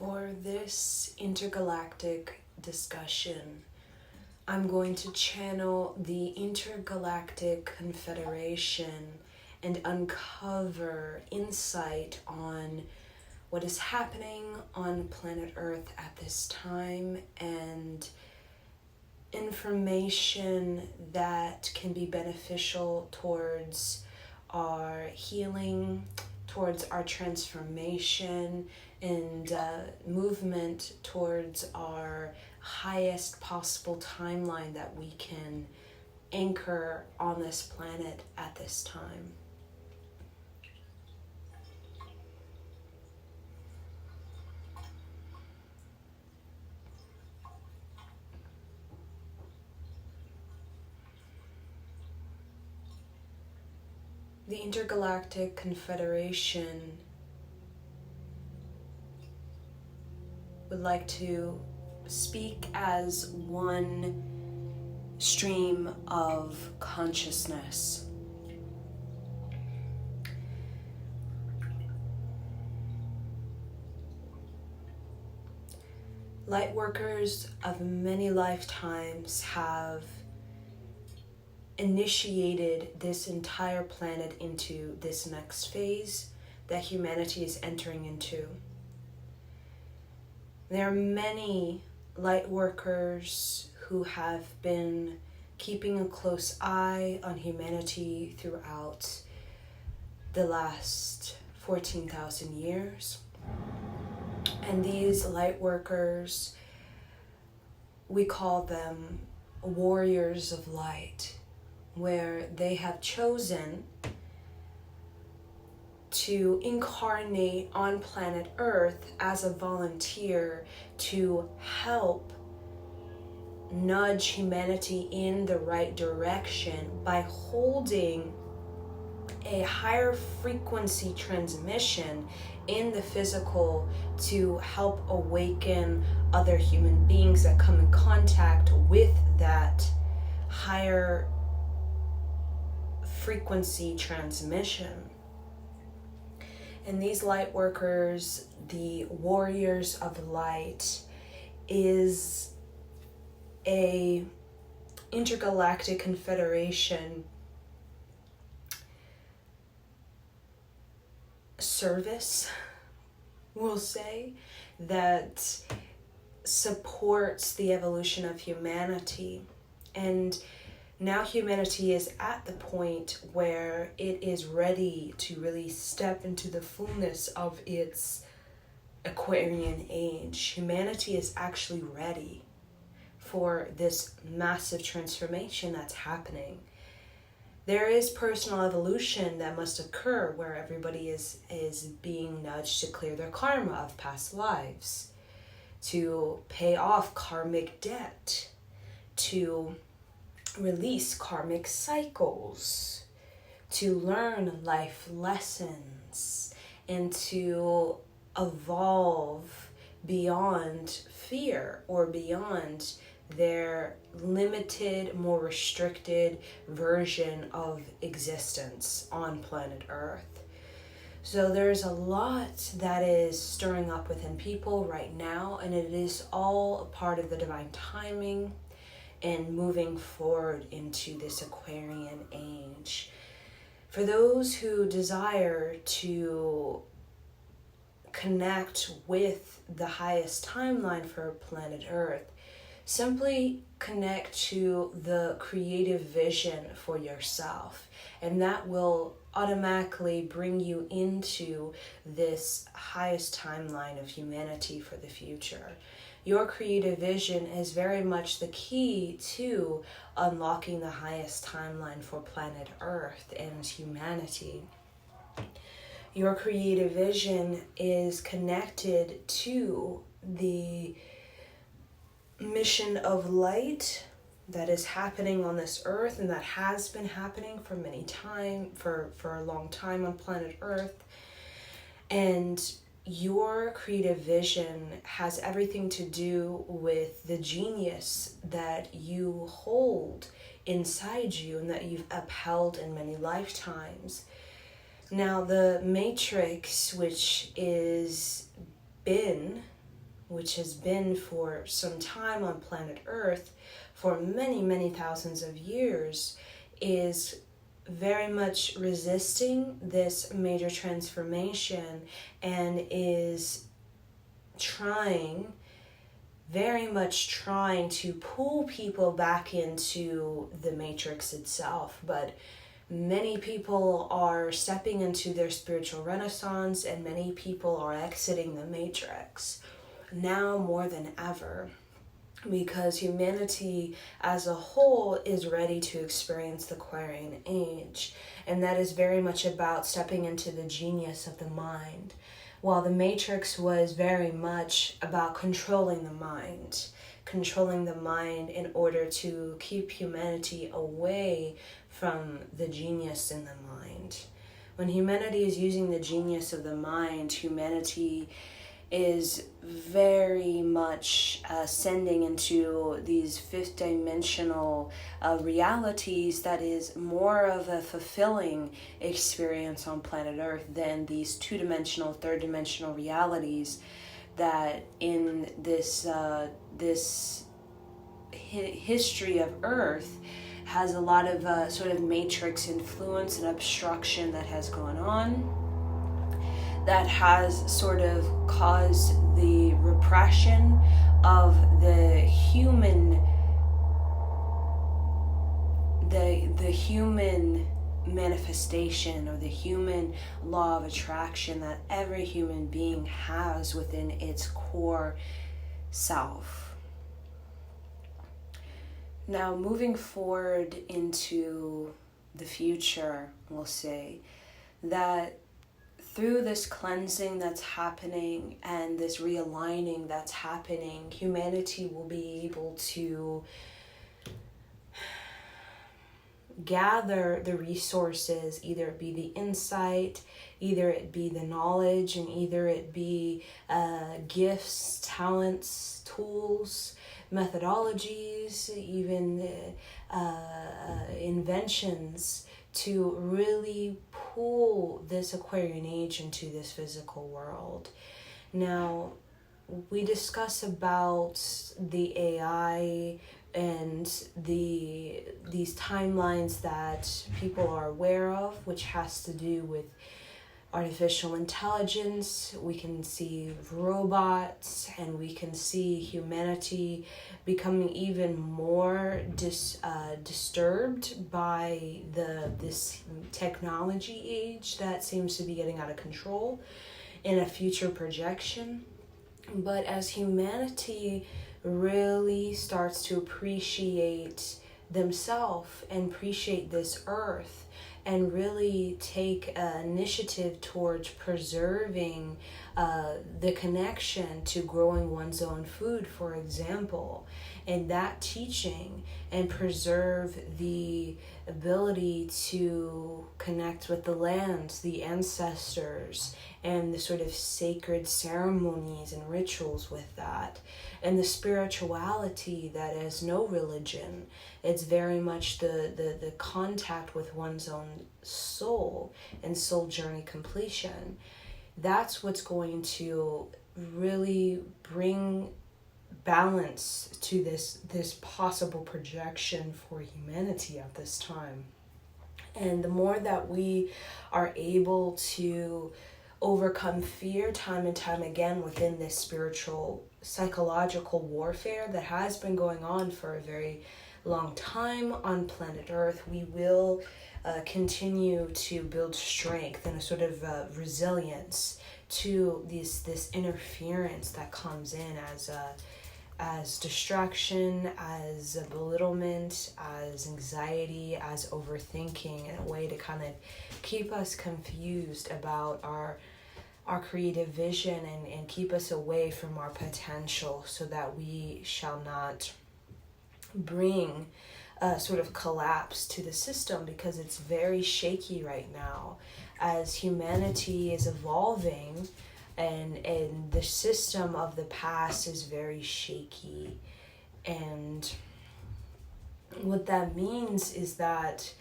For this intergalactic discussion, I'm going to channel the Intergalactic Confederation and uncover insight on what is happening on planet Earth at this time and information that can be beneficial towards our healing, towards our transformation, and movement towards our highest possible timeline that we can anchor on this planet at this time. The Intergalactic Confederation would like to speak as one stream of consciousness. Lightworkers of many lifetimes have initiated this entire planet into this next phase that humanity is entering into. There are many light workers who have been keeping a close eye on humanity throughout the last 14,000 years. And these light workers, we call them warriors of light, where they have chosen to incarnate on planet Earth as a volunteer to help nudge humanity in the right direction by holding a higher frequency transmission in the physical to help awaken other human beings that come in contact with that higher frequency transmission. And these light workers, the warriors of light, is a intergalactic confederation service, we'll say, that supports the evolution of humanity. And now humanity is at the point where it is ready to really step into the fullness of its Aquarian age. Humanity is actually ready for this massive transformation that's happening. There is personal evolution that must occur where everybody is being nudged to clear their karma of past lives, to pay off karmic debt, to release karmic cycles, to learn life lessons, and to evolve beyond fear or beyond their limited, more restricted version of existence on planet Earth. So there's a lot that is stirring up within people right now, and it is all a part of the divine timing and moving forward into this Aquarian age. For those who desire to connect with the highest timeline for planet Earth, simply connect to the creative vision for yourself, and that will automatically bring you into this highest timeline of humanity for the future. Your creative vision is very much the key to unlocking the highest timeline for planet Earth and humanity. Your creative vision is connected to the mission of light that is happening on this earth and that has been happening for a long time on planet Earth. And your creative vision has everything to do with the genius that you hold inside you and that you've upheld in many lifetimes. Now, the matrix, which is been which has been for some time on planet Earth for many, many thousands of years, is very much resisting this major transformation and is very much trying to pull people back into the matrix itself. But many people are stepping into their spiritual renaissance, and many people are exiting the matrix now more than ever, because humanity as a whole is ready to experience the Aquarian age. And that is very much about stepping into the genius of the mind, while the matrix was very much about controlling the mind in order to keep humanity away from the genius in the mind. When humanity is using the genius of the mind, humanity is very much ascending into these fifth dimensional realities that is more of a fulfilling experience on planet Earth than these two-dimensional, third-dimensional realities that in this history of Earth has a lot of sort of matrix influence and obstruction that has gone on, that has sort of caused the repression of the human manifestation, or the human law of attraction that every human being has within its core self. Now, moving forward into the future, we'll say that through this cleansing that's happening and this realigning that's happening, humanity will be able to gather the resources, either it be the insight, either it be the knowledge, and either it be gifts, talents, tools, methodologies, even inventions, to really pull this Aquarian age into this physical world. Now, we discuss about the AI and these timelines that people are aware of, which has to do with artificial intelligence. We can see robots, and we can see humanity becoming even more disturbed by this technology age that seems to be getting out of control in a future projection. But as humanity really starts to appreciate themselves and appreciate this earth, and really take initiative towards preserving the connection to growing one's own food, for example, and that teaching, and preserve the ability to connect with the land, the ancestors, and the sort of sacred ceremonies and rituals with that, and the spirituality that is no religion. It's very much the contact with one's own soul and soul journey completion. That's what's going to really bring balance to this possible projection for humanity at this time. And the more that we are able to overcome fear time and time again within this spiritual psychological warfare that has been going on for a very long time on planet Earth, we will continue to build strength and a sort of resilience to this interference that comes in as distraction, as belittlement, as anxiety, as overthinking, in a way to kind of keep us confused about our creative vision and keep us away from our potential, so that we shall not bring a sort of collapse to the system, because it's very shaky right now as humanity is evolving, and the system of the past is very shaky. And what that means is that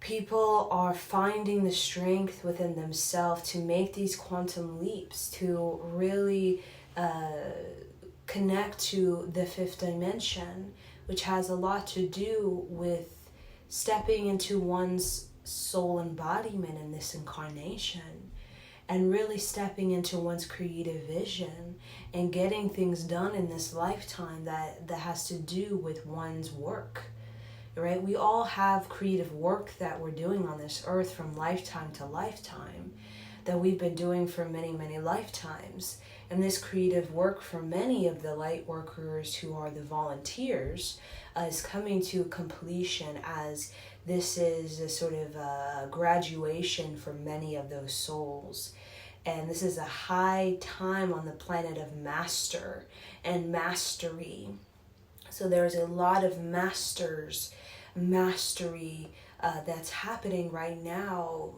people are finding the strength within themselves to make these quantum leaps, to really connect to the fifth dimension, which has a lot to do with stepping into one's soul embodiment in this incarnation, and really stepping into one's creative vision and getting things done in this lifetime that has to do with one's work, right? We all have creative work that we're doing on this earth from lifetime to lifetime, that we've been doing for many, many lifetimes. And this creative work for many of the light workers who are the volunteers is coming to completion, as this is a sort of graduation for many of those souls. And this is a high time on the planet of master and mastery. So there's a lot of mastery that's happening right now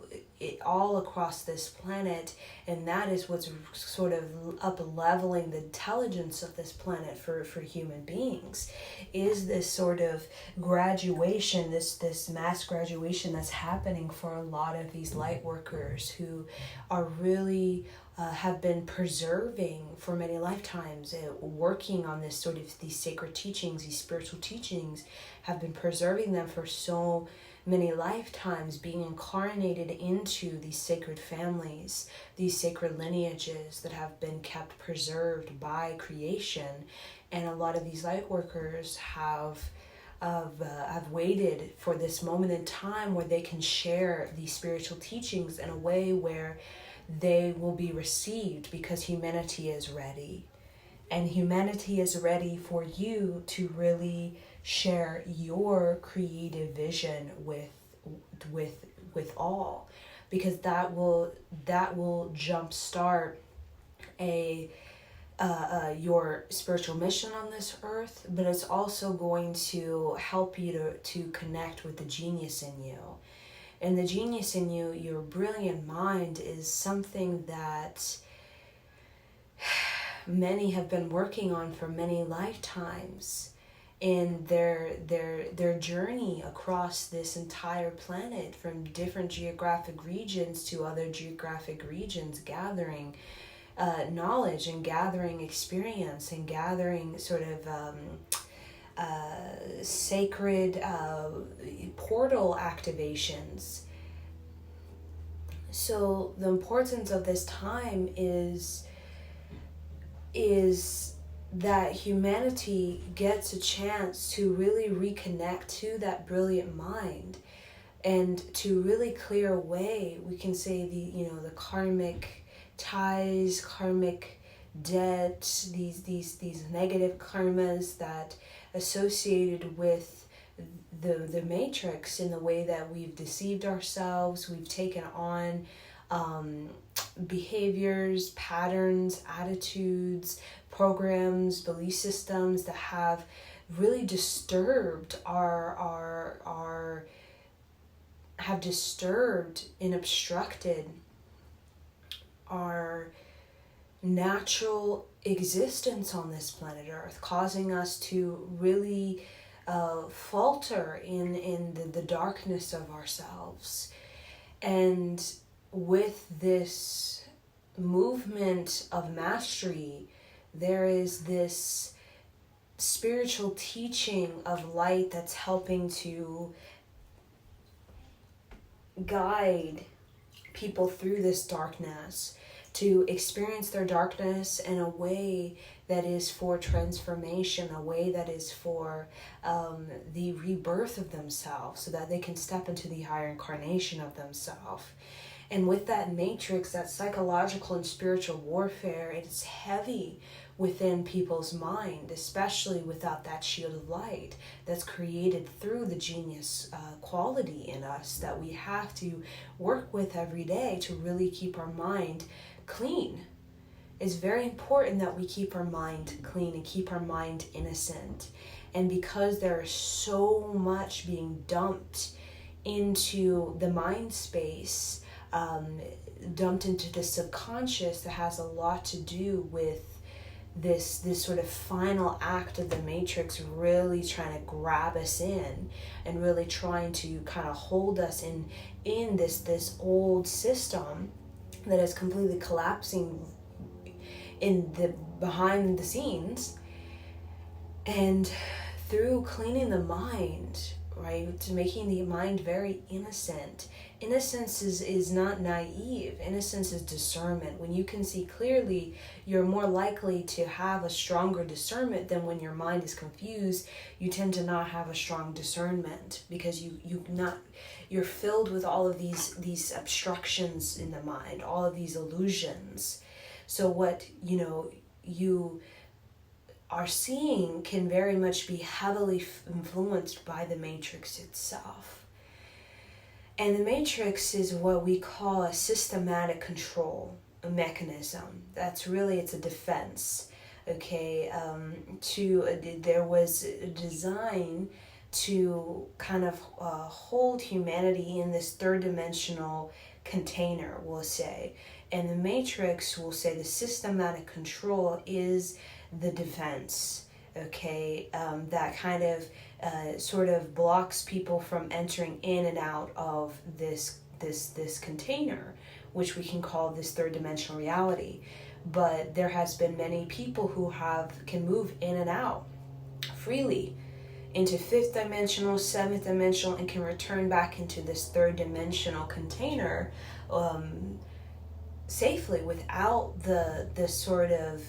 all across this planet, and that is what's sort of up-leveling the intelligence of this planet for human beings, is this sort of graduation, this mass graduation that's happening for a lot of these light workers who are really have been preserving for many lifetimes, working on this sort of these sacred teachings, these spiritual teachings, have been preserving them for so many lifetimes, being incarnated into these sacred families, these sacred lineages that have been kept preserved by creation. And a lot of these light workers have waited for this moment in time where they can share these spiritual teachings in a way where they will be received, because humanity is ready. And humanity is ready for you to really share your creative vision with all, because that will jumpstart your spiritual mission on this earth, but it's also going to help you to connect with the genius in you. And the genius in you, your brilliant mind, is something that many have been working on for many lifetimes in their journey across this entire planet, from different geographic regions to other geographic regions, gathering knowledge and gathering experience and gathering sort of sacred portal activations. So the importance of this time is that humanity gets a chance to really reconnect to that brilliant mind, and to really clear away, we can say, the karmic ties, karmic debt, these negative karmas that associated with the matrix, in the way that we've deceived ourselves, we've taken on behaviors, patterns, attitudes, programs, belief systems that have really disturbed have disturbed and obstructed our natural existence on this planet Earth, causing us to really falter in the darkness of ourselves. And with this movement of mastery, there is this spiritual teaching of light that's helping to guide people through this darkness, to experience their darkness in a way that is for transformation, a way that is for the rebirth of themselves, so that they can step into the higher incarnation of themselves. And with that matrix, that psychological and spiritual warfare, it's heavy within people's mind, especially without that shield of light that's created through the genius quality in us that we have to work with every day to really keep our mind clean. It's very important that we keep our mind clean and keep our mind innocent. And because there is so much being dumped into the mind space, dumped into the subconscious, that has a lot to do with this sort of final act of the matrix really trying to grab us in, and really trying to kind of hold us in this old system that is completely collapsing in the behind the scenes. And through cleaning the mind, right, to making the mind very innocent. Innocence is not naive. Innocence is discernment. When you can see clearly, you're more likely to have a stronger discernment than when your mind is confused. You tend to not have a strong discernment because you're filled with all of these obstructions in the mind, all of these illusions. So what you are seeing can very much be heavily influenced by the matrix itself. And the matrix is what we call a systematic control mechanism. It's a defense. Okay, there was a design to kind of hold humanity in this third dimensional container, we'll say. And the matrix, will say, the systematic control is the defense. Okay, that kind of sort of blocks people from entering in and out of this container, which we can call this third dimensional reality. But there has been many people who can move in and out freely into fifth dimensional, seventh dimensional, and can return back into this third dimensional container safely without the sort of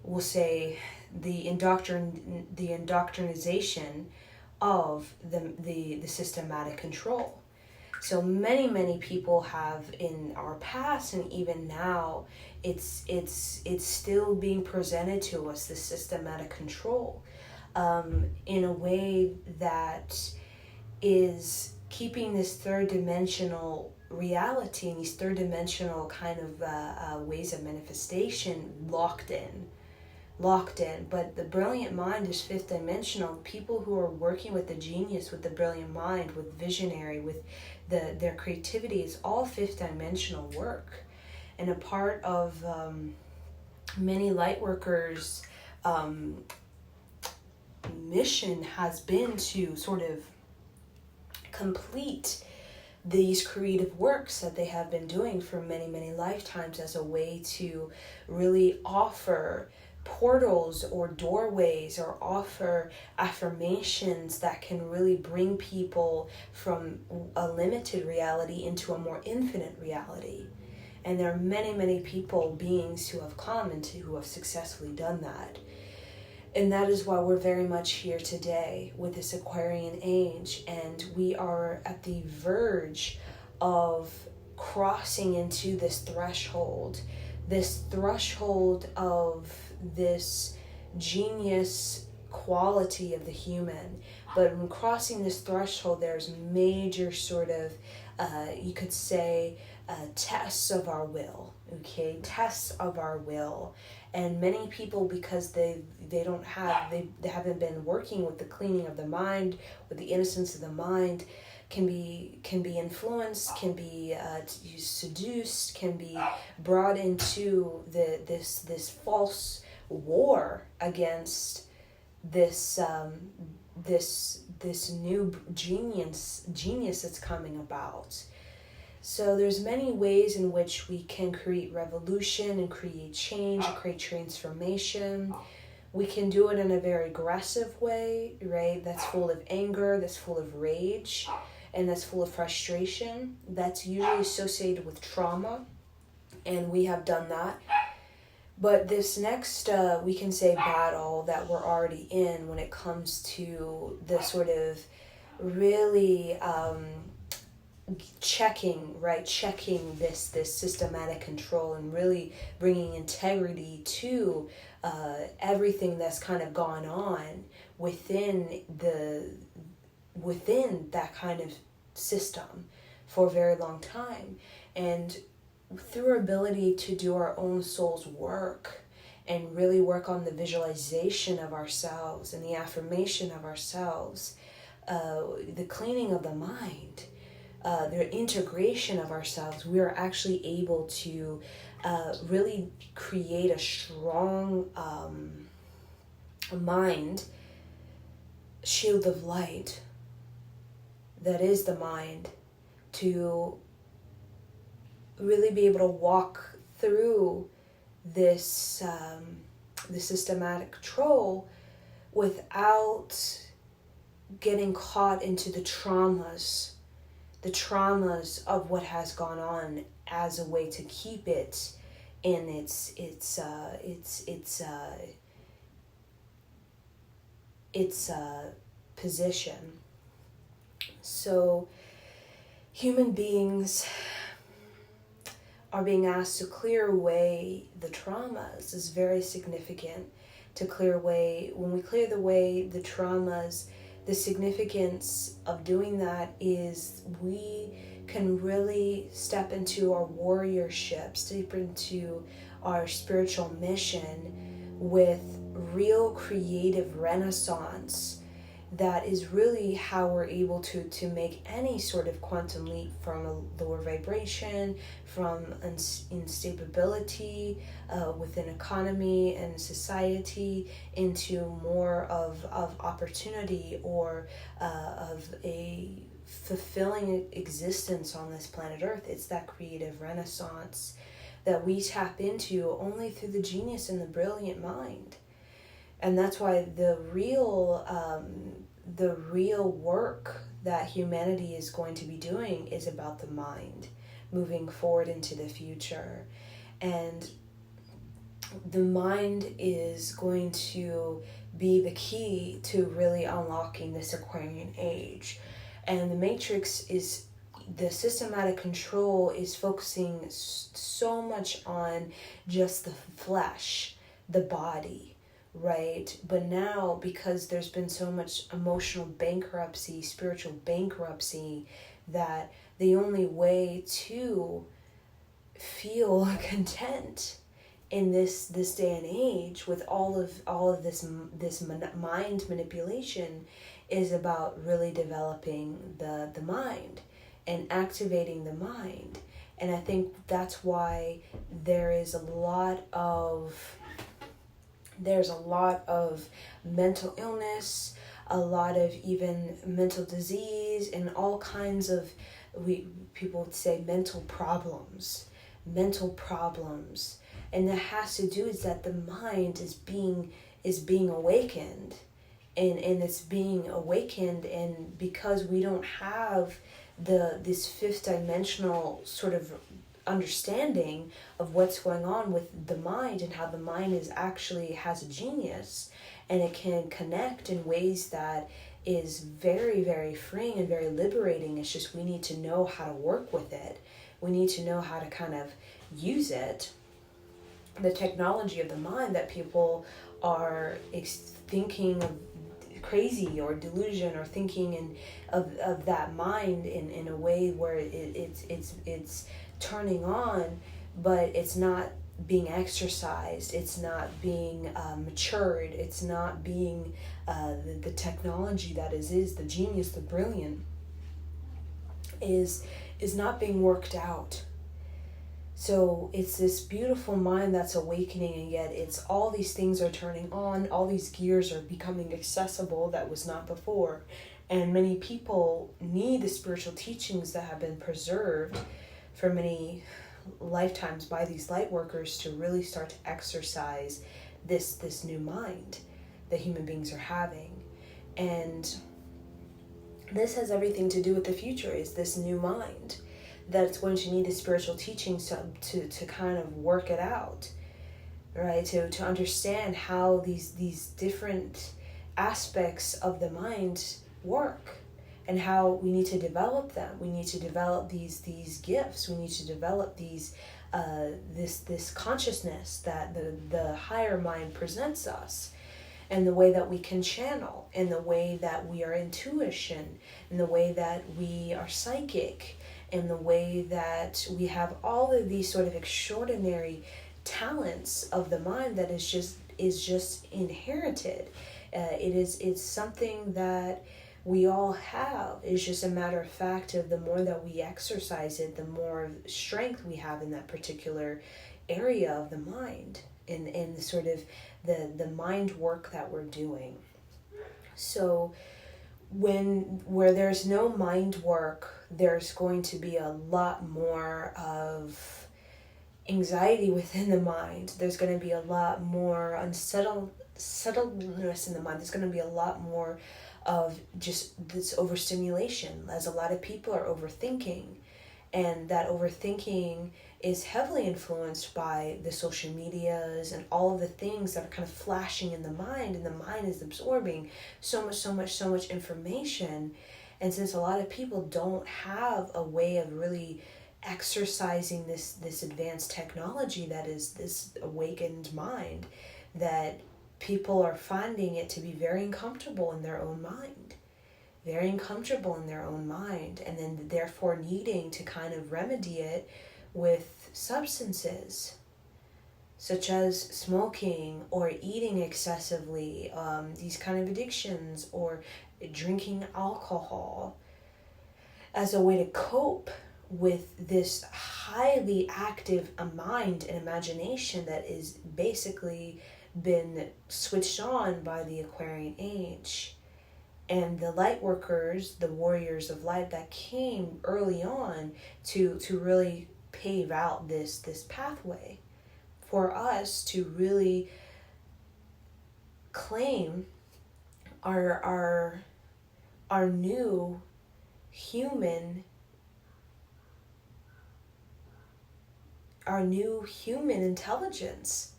we'll say the indoctrination of the systematic control. So many people have in our past, and even now it's still being presented to us, the systematic control, in a way that is keeping this third dimensional reality and these third dimensional kind of ways of manifestation locked in. But the brilliant mind is fifth dimensional. People who are working with the genius, with the brilliant mind, with visionary, with their creativity, is all fifth dimensional work. And a part of many light workers' mission has been to sort of complete these creative works that they have been doing for many lifetimes as a way to really offer portals or doorways, or offer affirmations that can really bring people from a limited reality into a more infinite reality. And there are many people, beings who have come and who have successfully done that. And that is why we're very much here today with this Aquarian age, and we are at the verge of crossing into this threshold of this genius quality of the human. But when crossing this threshold, there's major sort of, you could say, tests of our will, okay? Tests of our will. And many people, because they haven't been working with the cleaning of the mind, with the innocence of the mind, can be influenced, can be seduced, can be brought into this false war against this new genius that's coming about. So there's many ways in which we can create revolution and create change, create transformation. We can do it in a very aggressive way, right? That's full of anger, that's full of rage, and that's full of frustration. That's usually associated with trauma, and we have done that. But this next, we can say, battle that we're already in when it comes to the sort of really checking this systematic control and really bringing integrity to everything that's kind of gone on within that kind of system for a very long time. And through our ability to do our own soul's work and really work on the visualization of ourselves and the affirmation of ourselves, the cleaning of the mind, the integration of ourselves, we are actually able to really create a strong mind shield of light that is the mind, to really be able to walk through this the systematic control without getting caught into the traumas of what has gone on, as a way to keep it in its position. So human beings are being asked to clear away the traumas. Is very significant to clear away. When we clear the traumas, the significance of doing that is we can really step into our warriorship, step into our spiritual mission with real creative renaissance. That is really how we're able to make any sort of quantum leap from a lower vibration, from instability within economy and society, into more of opportunity, or of a fulfilling existence on this planet Earth. It's that creative renaissance that we tap into only through the genius and the brilliant mind. And that's why the real work that humanity is going to be doing is about the mind, moving forward into the future. And the mind is going to be the key to really unlocking this Aquarian age. And the Matrix is, the systematic control is focusing so much on just the flesh, the body, right? But now, because there's been so much emotional bankruptcy, spiritual bankruptcy, that the only way to feel content in this day and age, with all of this mind manipulation, is about really developing the mind and activating the mind. And I think that's why there's a lot of mental illness, a lot of even mental disease, and all kinds of, people would say, mental problems. And that has to do is that the mind is being awakened, and it's being awakened, and because we don't have this fifth dimensional sort of understanding of what's going on with the mind, and how the mind has a genius, and it can connect in ways that is very, very freeing and very liberating. It's just we need to know how to work with it. We need to know how to kind of use it. The technology of the mind that people are thinking of crazy or delusion, or thinking of that mind in a way where it's turning on, but it's not being exercised, it's not being matured, it's not being the technology that is the genius, the brilliant, is not being worked out. So it's this beautiful mind that's awakening, and yet it's all these things are turning on, all these gears are becoming accessible that was not before. And many people need the spiritual teachings that have been preserved for many lifetimes by these light workers to really start to exercise this new mind that human beings are having. And this has everything to do with the future, is this new mind that's going to need the spiritual teachings to kind of work it out, right? To understand how these different aspects of the mind work, and how we need to develop them. We need to develop these gifts. We need to develop these this consciousness that the higher mind presents us, and the way that we can channel, and the way that we are intuition, and the way that we are psychic, and the way that we have all of these sort of extraordinary talents of the mind that is just inherited. It's something that we all have. It's just a matter of fact of the more that we exercise it, the more strength we have in that particular area of the mind, in the sort of the mind work that we're doing. So where there's no mind work, there's going to be a lot more of anxiety within the mind. There's going to be a lot more unsettledness in the mind. There's going to be a lot more of just this overstimulation, as a lot of people are overthinking. And that overthinking is heavily influenced by the social medias and all of the things that are kind of flashing in the mind, and the mind is absorbing so much information. And since a lot of people don't have a way of really exercising this advanced technology that is this awakened mind, that people are finding it to be very uncomfortable in their own mind. Very uncomfortable in their own mind, and then therefore needing to kind of remedy it with substances such as smoking or eating excessively, these kind of addictions, or drinking alcohol, as a way to cope with this highly active mind and imagination that is basically been switched on by the Aquarian age. And the light workers, the warriors of light that came early on to really pave out this pathway for us to really claim our new human intelligence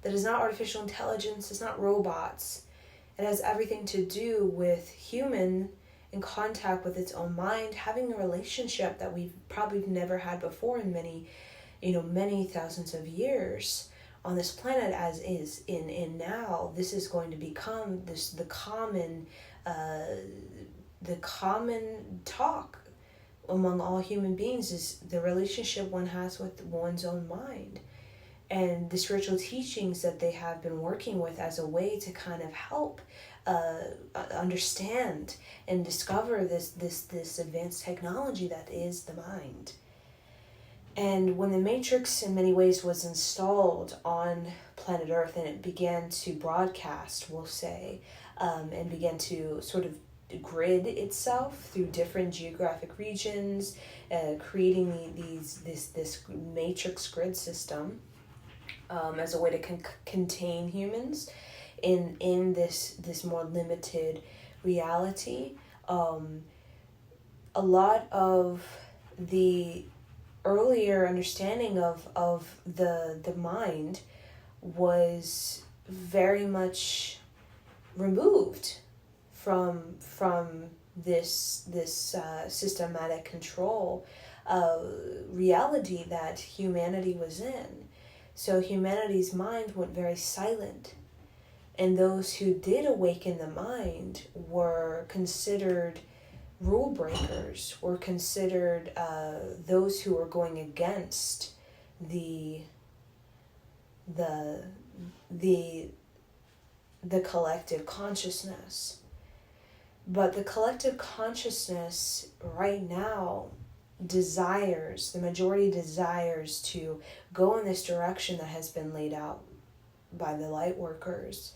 that is not artificial intelligence, it's not robots. It has everything to do with human in contact with its own mind, having a relationship that we've probably never had before in many thousands of years on this planet, as is in now. This is going to become the common talk among all human beings, is the relationship one has with one's own mind. And the spiritual teachings that they have been working with as a way to kind of help understand and discover this advanced technology that is the mind. And when the Matrix in many ways was installed on planet Earth, and it began to broadcast, we'll say, and began to sort of grid itself through different geographic regions, creating this matrix grid system, as a way to contain humans in this more limited reality. A lot of the earlier understanding of the mind was very much removed from this systematic control reality that humanity was in. So humanity's mind went very silent, and those who did awaken the mind were considered rule breakers, were considered those who were going against the collective consciousness. But the collective consciousness right now the majority desires to go in this direction that has been laid out by the light workers,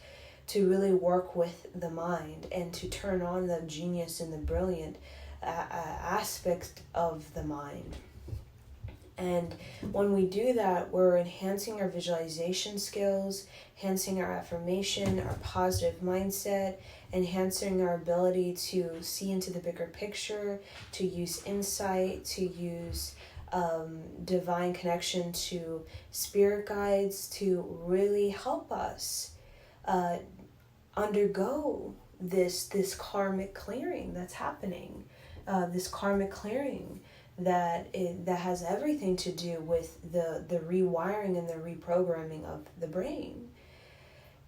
to really work with the mind and to turn on the genius and the brilliant aspect of the mind. And when we do that, we're enhancing our visualization skills, enhancing our affirmation, our positive mindset, enhancing our ability to see into the bigger picture, to use insight, to use divine connection to spirit guides to really help us undergo this karmic clearing that's happening, this karmic clearing that has everything to do with the rewiring and the reprogramming of the brain.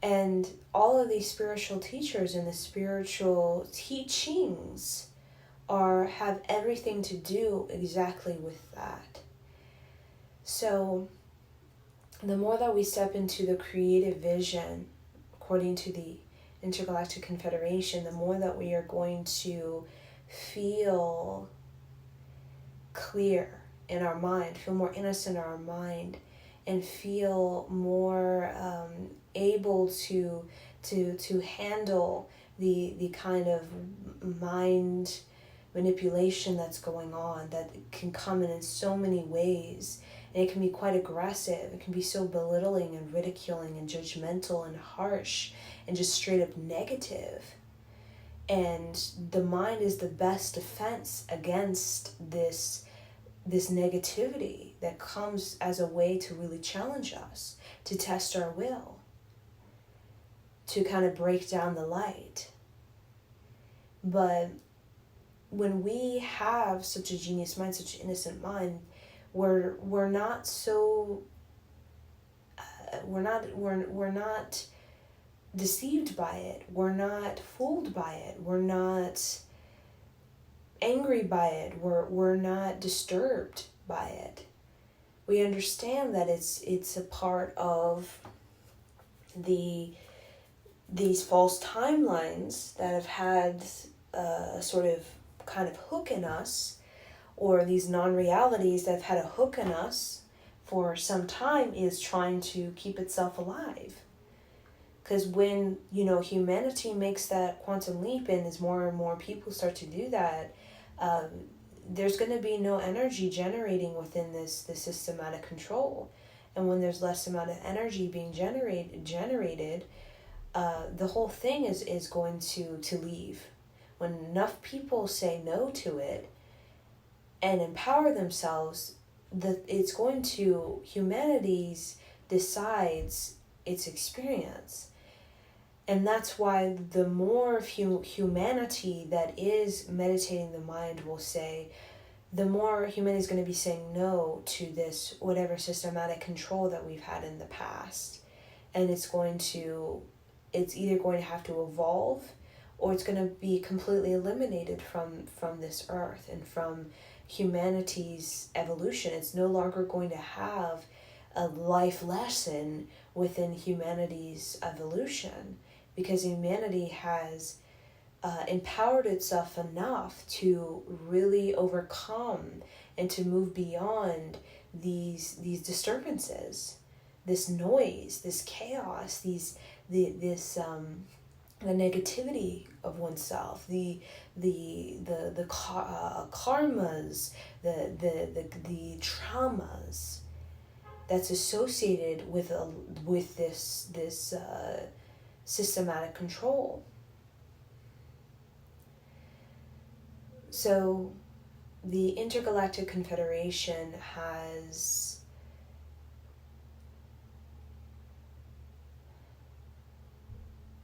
And all of these spiritual teachers and the spiritual teachings have everything to do exactly with that. So the more that we step into the creative vision, according to the Intergalactic Confederation, the more that we are going to feel clear in our mind, feel more innocent in our mind, and feel more able to handle the kind of mind manipulation that's going on, that can come in so many ways And it can be quite aggressive. It can be so belittling and ridiculing and judgmental and harsh and just straight up negative. And the mind is the best defense against this negativity that comes as a way to really challenge us, to test our will, to kind of break down the light. But when we have such a genius mind, such an innocent mind, we're not so we're not deceived by it. We're not fooled by it. We're not angry by it. We're not disturbed by it. We understand that it's a part of these false timelines that have had a sort of kind of hook in us, or these non-realities that have had a hook in us for some time, is trying to keep itself alive. Because when, humanity makes that quantum leap, and as more and more people start to do that, there's going to be no energy generating within this systematic control. And when there's less amount of energy being generated, the whole thing is going to leave. When enough people say no to it and empower themselves, it's going to, humanity's decides its experience. And that's why the more of humanity that is meditating the mind will say, the more humanity is going to be saying no to this whatever systematic control that we've had in the past. And it's either going to have to evolve, or it's going to be completely eliminated from this earth and from humanity's evolution. It's no longer going to have a life lesson within humanity's evolution, because humanity has empowered itself enough to really overcome and to move beyond these disturbances, this noise, this chaos, the negativity of oneself, the karmas, the traumas that's associated with this systematic control. So the Intergalactic Confederation has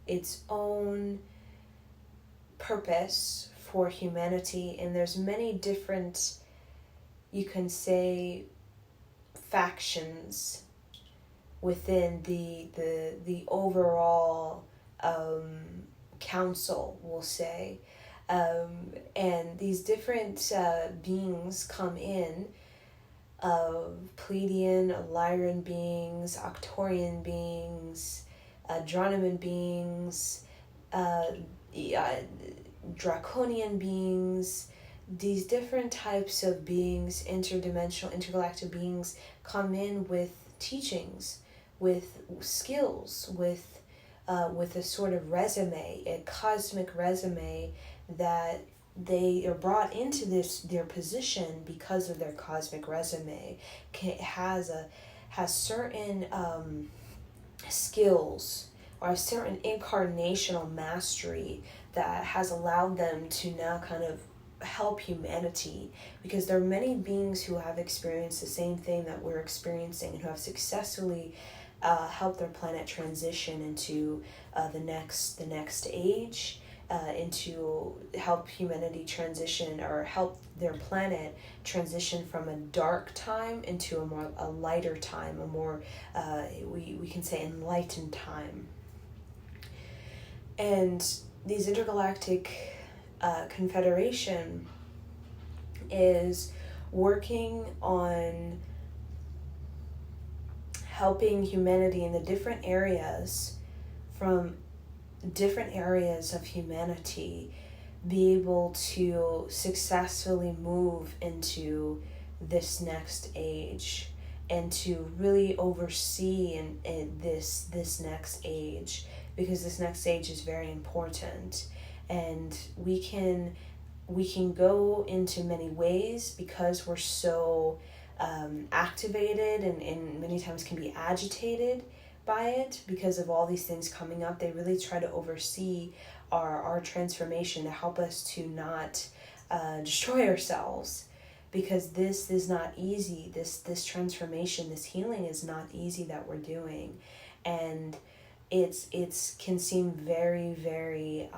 its own purpose for humanity, and there's many different, you can say, factions within the overall council, we'll say. And these different beings come in, Pleiadian, Lyran beings, Arcturian beings, Draconian beings, Draconian beings. These different types of beings, interdimensional, intergalactic beings, come in with teachings, with skills, with a sort of resume, a cosmic resume, that they are brought into their position because of their cosmic resume. Has certain skills or a certain incarnational mastery that has allowed them to now kind of help humanity, because there are many beings who have experienced the same thing that we're experiencing and who have successfully helped their planet transition into the next age, into help humanity transition, or help their planet transition from a dark time into a lighter time, a more we can say enlightened time. And these intergalactic confederation is working on helping humanity in the different areas, from different areas of humanity, be able to successfully move into this next age, and to really oversee in this next age, because this next age is very important. And we can go into many ways, because we're so activated and many times can be agitated by it because of all these things coming up. They really try to oversee our transformation to help us to not destroy ourselves, because this is not easy. This transformation, this healing is not easy that we're doing, and it's can seem very, very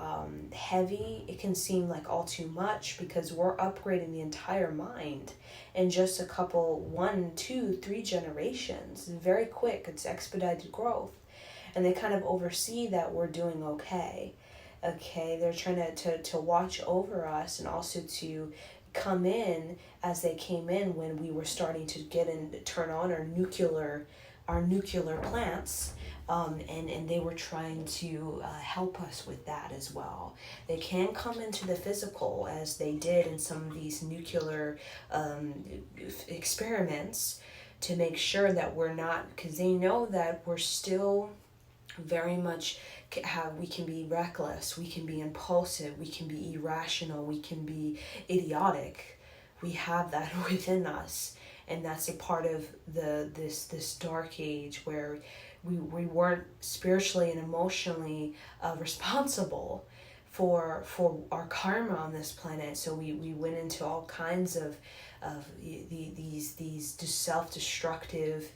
heavy. It can seem like all too much because we're upgrading the entire mind in just a couple, 1, 2, 3 generations. Very quick. It's expedited growth, and they kind of oversee that we're doing okay. They're trying to watch over us, and also to come in as they came in when we were starting to turn on our nuclear plants. And they were trying to help us with that as well. They can come into the physical, as they did in some of these nuclear experiments, to make sure that we're not, because they know that we're still very much we can be reckless, we can be impulsive, we can be irrational, we can be idiotic. We have that within us, and that's a part of this dark age where we weren't spiritually and emotionally responsible for our karma on this planet. So we went into all kinds of these self-destructive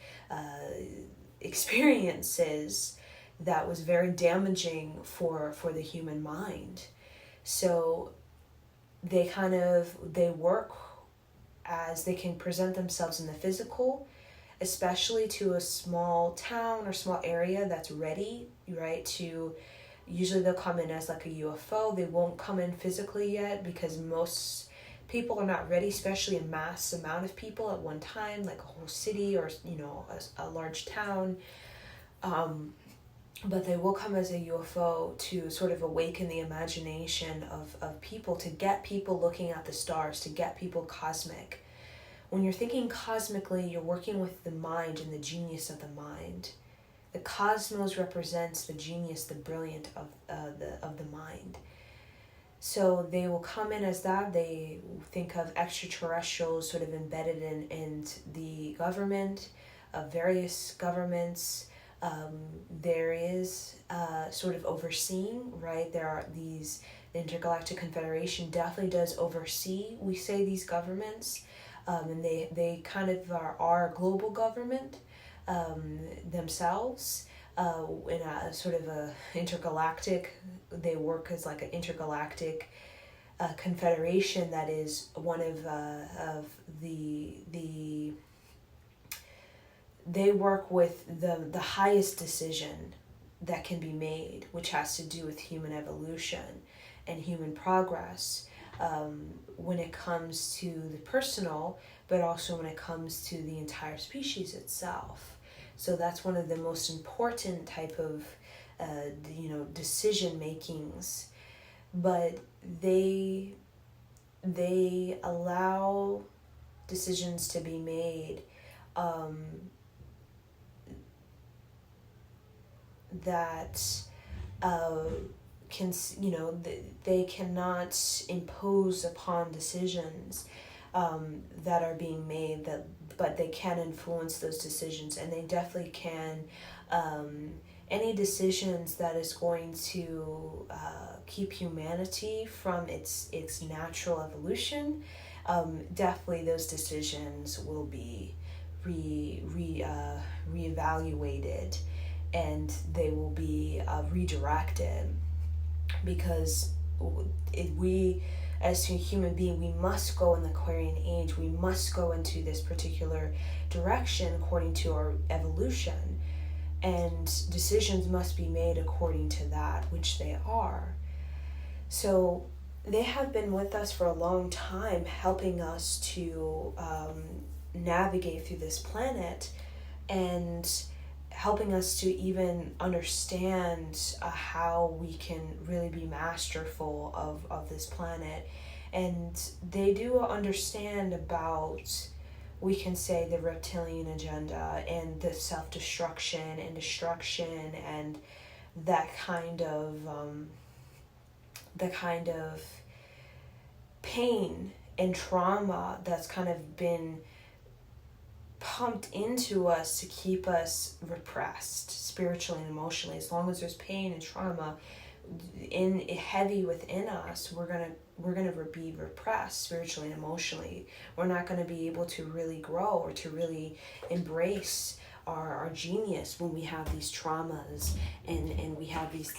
experiences that was very damaging for the human mind. So they work as they can present themselves in the physical, especially to a small town or small area that's ready, right? Usually they'll come in as like a UFO. They won't come in physically yet because most people are not ready, especially a mass amount of people at one time, like a whole city or, a large town. But they will come as a UFO to sort of awaken the imagination of people, to get people looking at the stars, to get people cosmic. When you're thinking cosmically, you're working with the mind and the genius of the mind. The cosmos represents the genius, the brilliant of the mind. So they will come in as that. They think of extraterrestrials sort of embedded in the government, various governments. There is sort of overseeing, right? There are the Intergalactic Confederation definitely does oversee, we say, these governments. And they kind of are our global government themselves, in a sort of a intergalactic. They work as like an intergalactic confederation that is one of the. They work with the highest decision that can be made, which has to do with human evolution and human progress. When it comes to the personal, but also when it comes to the entire species itself. So that's one of the most important type of, decision makings. But they allow decisions to be made that they cannot impose upon decisions that are being made, but they can influence those decisions, and they definitely can. Any decisions that is going to keep humanity from its natural evolution, definitely those decisions will be reevaluated, and they will be redirected, because we as a human being, we must go in the Aquarian age. We must go into this particular direction according to our evolution, and decisions must be made according to that, which they are. So they have been with us for a long time, helping us to navigate through this planet, and helping us to even understand how we can really be masterful of this planet. And they do understand about, we can say, the reptilian agenda and the self-destruction and destruction and that kind of pain and trauma that's kind of been pumped into us to keep us repressed spiritually and emotionally. As long as there's pain and trauma heavy within us, we're gonna be repressed spiritually and emotionally. We're not gonna be able to really grow or to really embrace our genius when we have these traumas and we have these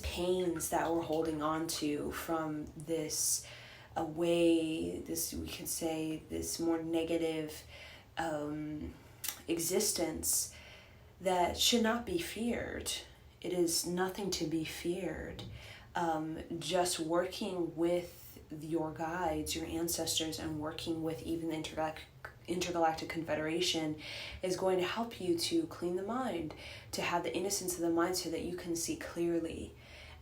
pains that we're holding on to from this we could say this more negative existence that should not be feared. It is nothing to be feared. Just working with your guides, your ancestors, and working with even the Intergalactic Confederation is going to help you to clean the mind, to have the innocence of the mind so that you can see clearly.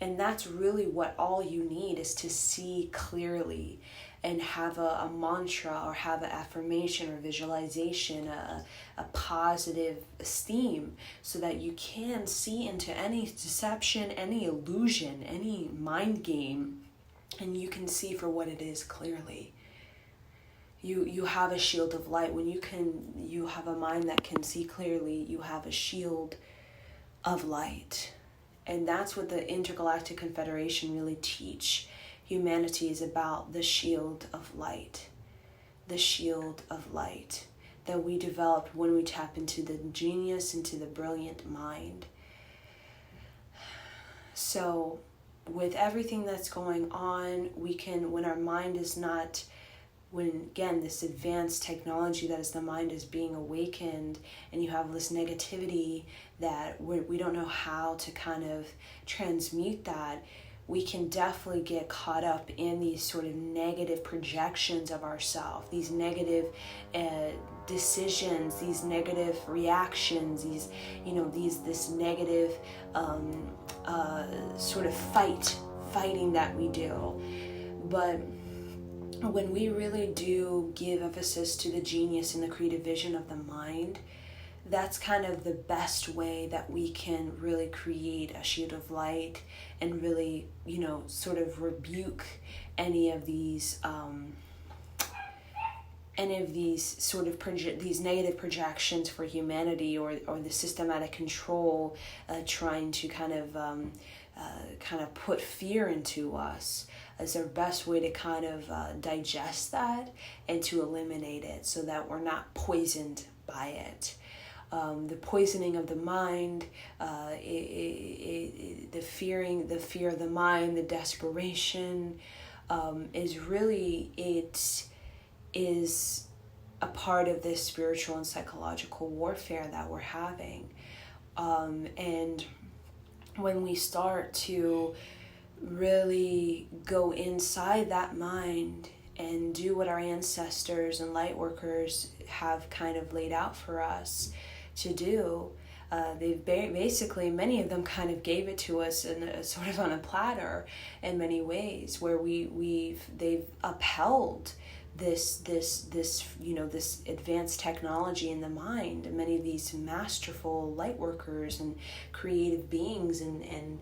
And that's really what all you need is to see clearly and have a mantra or have an affirmation or visualization, a positive esteem, so that you can see into any deception, any illusion, any mind game, and you can see for what it is clearly. You have a shield of light. When you have a mind that can see clearly, you have a shield of light. And that's what the Intergalactic Confederation really teach humanity, is about the shield of light. The shield of light that we develop when we tap into the genius, into the brilliant mind. So with everything that's going on, we can, when our mind is not, when again this advanced technology that is the mind is being awakened, and you have this negativity that we don't know how to kind of transmute that, we can definitely get caught up in these sort of negative projections of ourselves, these negative decisions, these negative reactions, this negative sort of fighting that we do. But when we really do give emphasis to the genius and the creative vision of the mind, that's kind of the best way that we can really create a shield of light and really, sort of rebuke any of these sort of these negative projections for humanity, or the systematic control trying to kind of put fear into us. Is our best way to kind of digest that and to eliminate it, so that we're not poisoned by it. The poisoning of the mind, the fear of the mind, the desperation, is really, it is a part of this spiritual and psychological warfare that we're having. And when we start to really go inside that mind and do what our ancestors and light workers have kind of laid out for us to do, they've basically, many of them kind of gave it to us in a sort of on a platter in many ways, where they've upheld this advanced technology in the mind. And many of these masterful light workers and creative beings and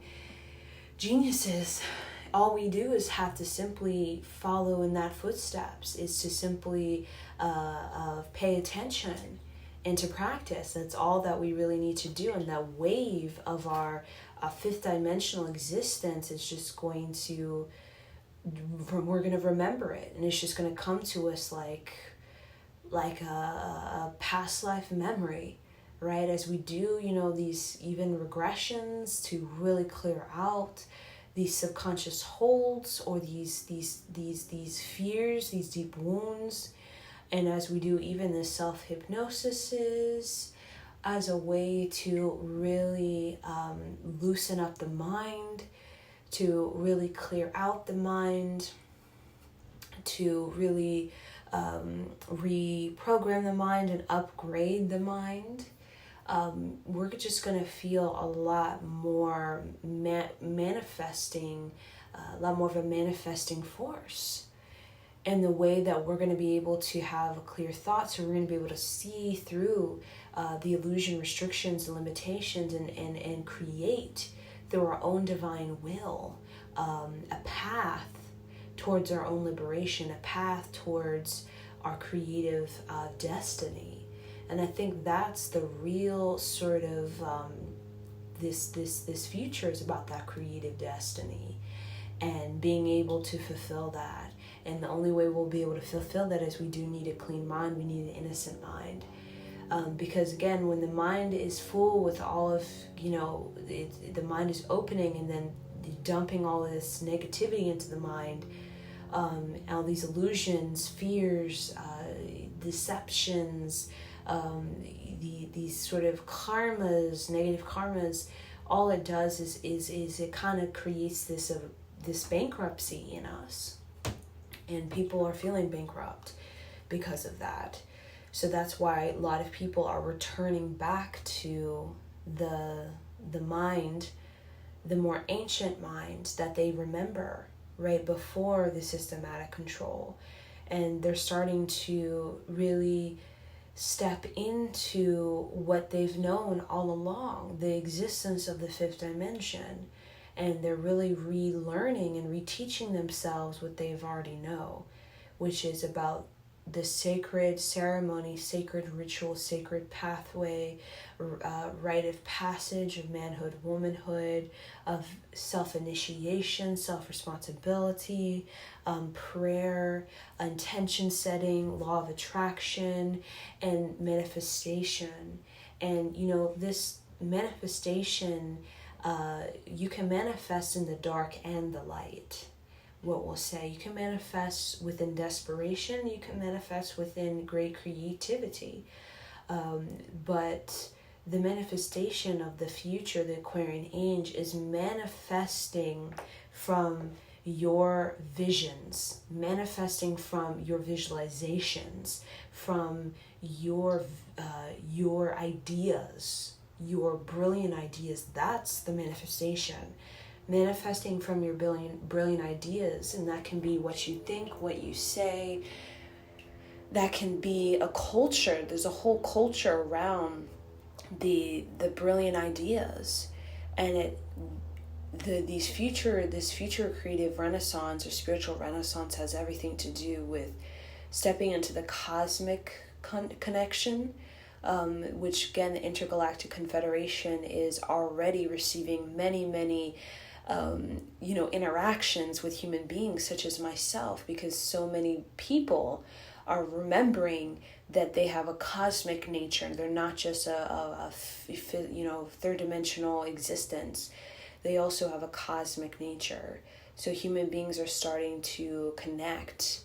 geniuses, all we do is have to simply follow in that footsteps, is to simply pay attention and to practice. That's all that we really need to do. And that wave of our fifth dimensional existence is just going to, we're going to remember it, and it's just going to come to us like a past life memory, right? As we do, these even regressions to really clear out these subconscious holds, or these fears, these deep wounds. And as we do even the self-hypnosis as a way to really loosen up the mind, to really clear out the mind, to really reprogram the mind and upgrade the mind, we're just going to feel a lot more manifesting, a lot more of a manifesting force. And the way that we're going to be able to have clear thoughts, so we're going to be able to see through the illusion, restrictions, and limitations, and create through our own divine will a path towards our own liberation, a path towards our creative destiny. And I think that's the real sort of this future is about that creative destiny and being able to fulfill that. And the only way we'll be able to fulfill that is we do need a clean mind. We need an innocent mind. Because again, when the mind is full with all of, the mind is opening and then dumping all of this negativity into the mind, all these illusions, fears, deceptions, these sort of karmas, negative karmas, all it does is it kind of creates this bankruptcy in us. And people are feeling bankrupt because of that. So that's why a lot of people are returning back to the mind, the more ancient mind that they remember right before the systematic control. And they're starting to really step into what they've known all along, the existence of the fifth dimension. And they're really relearning and reteaching themselves what they've already know, which is about the sacred ceremony, sacred ritual, sacred pathway, rite of passage of manhood, womanhood, of self-initiation, self-responsibility, prayer, intention setting, law of attraction, and manifestation. And, this manifestation, you can manifest in the dark and the light. What we'll say, you can manifest within desperation, you can manifest within great creativity, but the manifestation of the future, the Aquarian age, is manifesting from your visions, manifesting from your visualizations, from your ideas, your brilliant ideas. That's the manifestation. Manifesting from your brilliant ideas, and that can be what you think, what you say. That can be a culture. There's a whole culture around the brilliant ideas, and this future creative renaissance or spiritual renaissance has everything to do with stepping into the cosmic connection. Which again, the Intergalactic Confederation is already receiving many interactions with human beings such as myself, because so many people are remembering that they have a cosmic nature. They're not just a third dimensional existence. They also have a cosmic nature. So human beings are starting to connect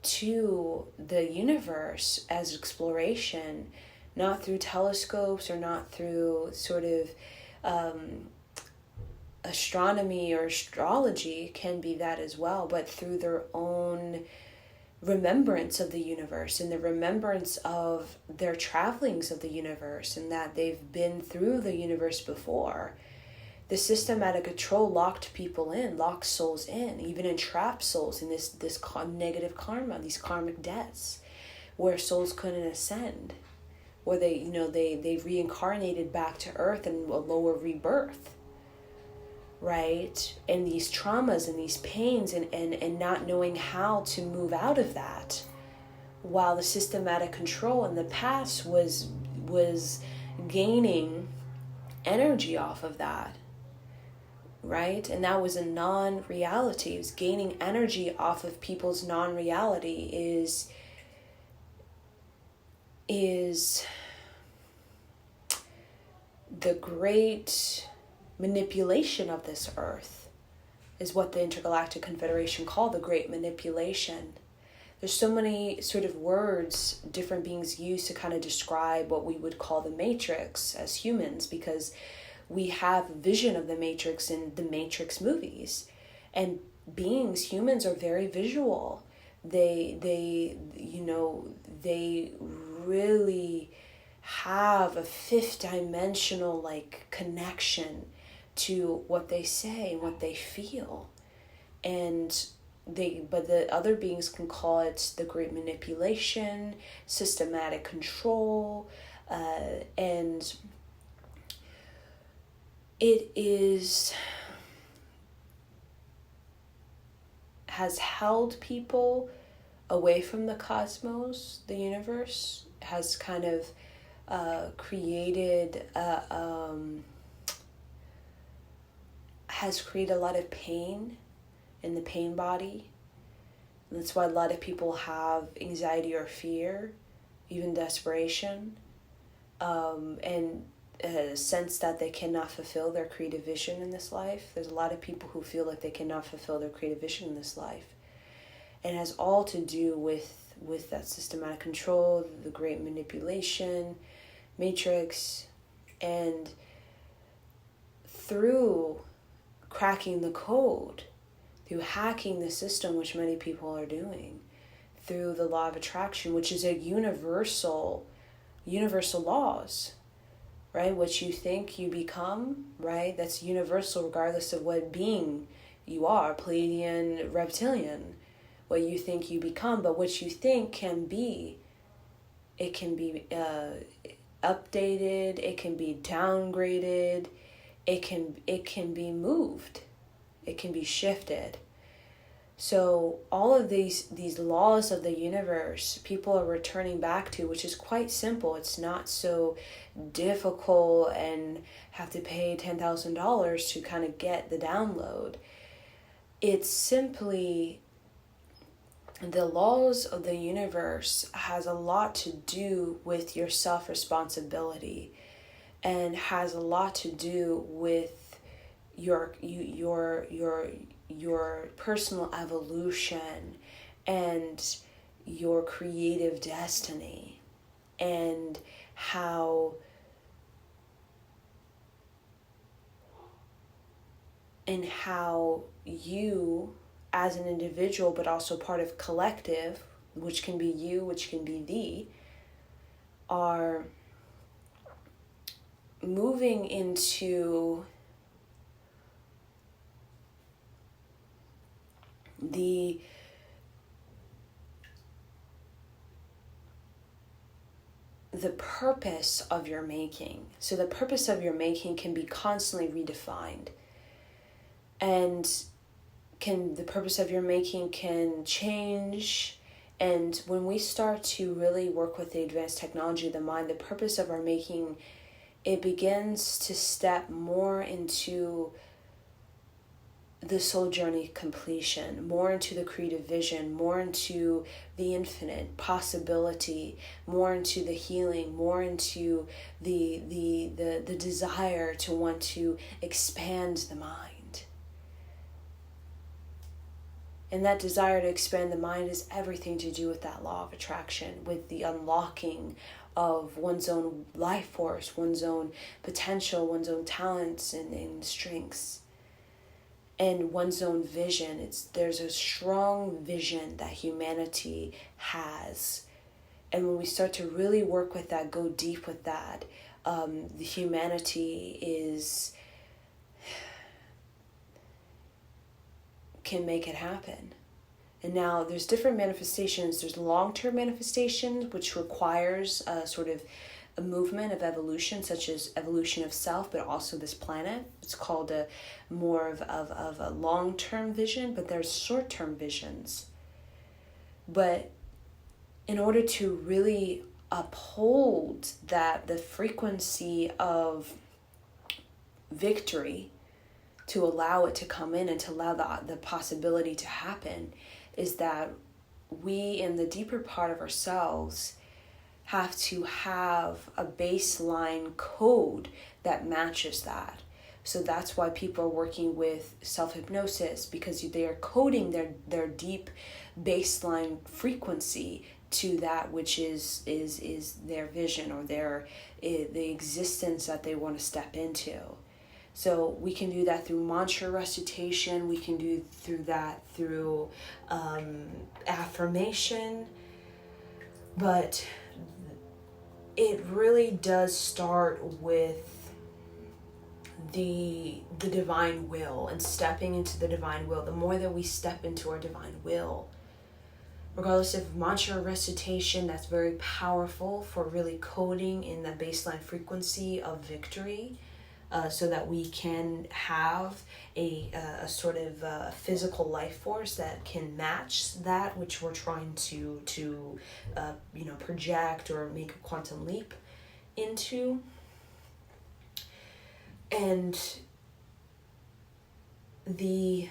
to the universe as exploration, not through telescopes or not through sort of astronomy or astrology, can be that as well, but through their own remembrance of the universe and the remembrance of their travelings of the universe, and that they've been through the universe before. The systematic control locked people in, locked souls in, even entrapped souls in this negative karma, these karmic debts, where souls couldn't ascend, where they reincarnated back to earth in a lower rebirth, right? And these traumas and these pains and not knowing how to move out of that, while the systematic control in the past was gaining energy off of that, right? And that was a non-reality. It was gaining energy off of people's non-reality is the great manipulation of this earth, is what the Intergalactic Confederation called the Great Manipulation. There's so many sort of words different beings use to kind of describe what we would call the Matrix as humans, because we have vision of the Matrix in the Matrix movies, and humans are very visual. They really have a fifth dimensional connection to what they say and what they feel. But the other beings can call it the great manipulation, systematic control, and it has held people away from the cosmos, the universe, has kind of created a lot of pain in the pain body. And that's why a lot of people have anxiety or fear, even desperation, and a sense that they cannot fulfill their creative vision in this life. There's a lot of people who feel like they cannot fulfill their creative vision in this life. And it has all to do with that systematic control, the great manipulation, matrix, and through cracking the code, through hacking the system, which many people are doing, through the law of attraction, which is a universal laws, right? What you think, you become, right? That's universal regardless of what being you are, Pleiadian, reptilian. What you think, you become. But what you think can be, it can be updated, it can be downgraded, it can be moved, it can be shifted. So all of these laws of the universe, people are returning back to, which is quite simple. It's not so difficult and have to pay $10,000 to kind of get the download. It's simply the laws of the universe has a lot to do with your self-responsibility, and has a lot to do with your personal evolution and your creative destiny, and how you as an individual, but also part of collective, which can be you, which can be thee, are moving into the purpose of your making. So the purpose of your making can be constantly redefined, and the purpose of your making can change. And when we start to really work with the advanced technology of the mind, the purpose of our making, it begins to step more into the soul journey completion, more into the creative vision, more into the infinite possibility, more into the healing, more into the desire to want to expand the mind. And that desire to expand the mind is everything to do with that law of attraction, with the unlocking of one's own life force, one's own potential, one's own talents and strengths, and one's own vision. There's a strong vision that humanity has. And when we start to really work with that, go deep with that, the humanity can make it happen. And now there's different manifestations. There's long-term manifestations, which requires a sort of a movement of evolution, such as evolution of self, but also this planet. It's called more of a long-term vision, but there's short-term visions. But in order to really uphold the frequency of victory, to allow it to come in and to allow the possibility to happen, is that we, in the deeper part of ourselves, have to have a baseline code that matches that. So that's why people are working with self-hypnosis, because they are coding their deep baseline frequency to that which is their vision, or the existence that they want to step into. So we can do that through mantra recitation. We can do that through affirmation. But it really does start with the divine will, and stepping into the divine will. The more that we step into our divine will, regardless of mantra recitation, that's very powerful for really coding in the baseline frequency of victory, so that we can have a sort of physical life force that can match that which we're trying to project or make a quantum leap into. And the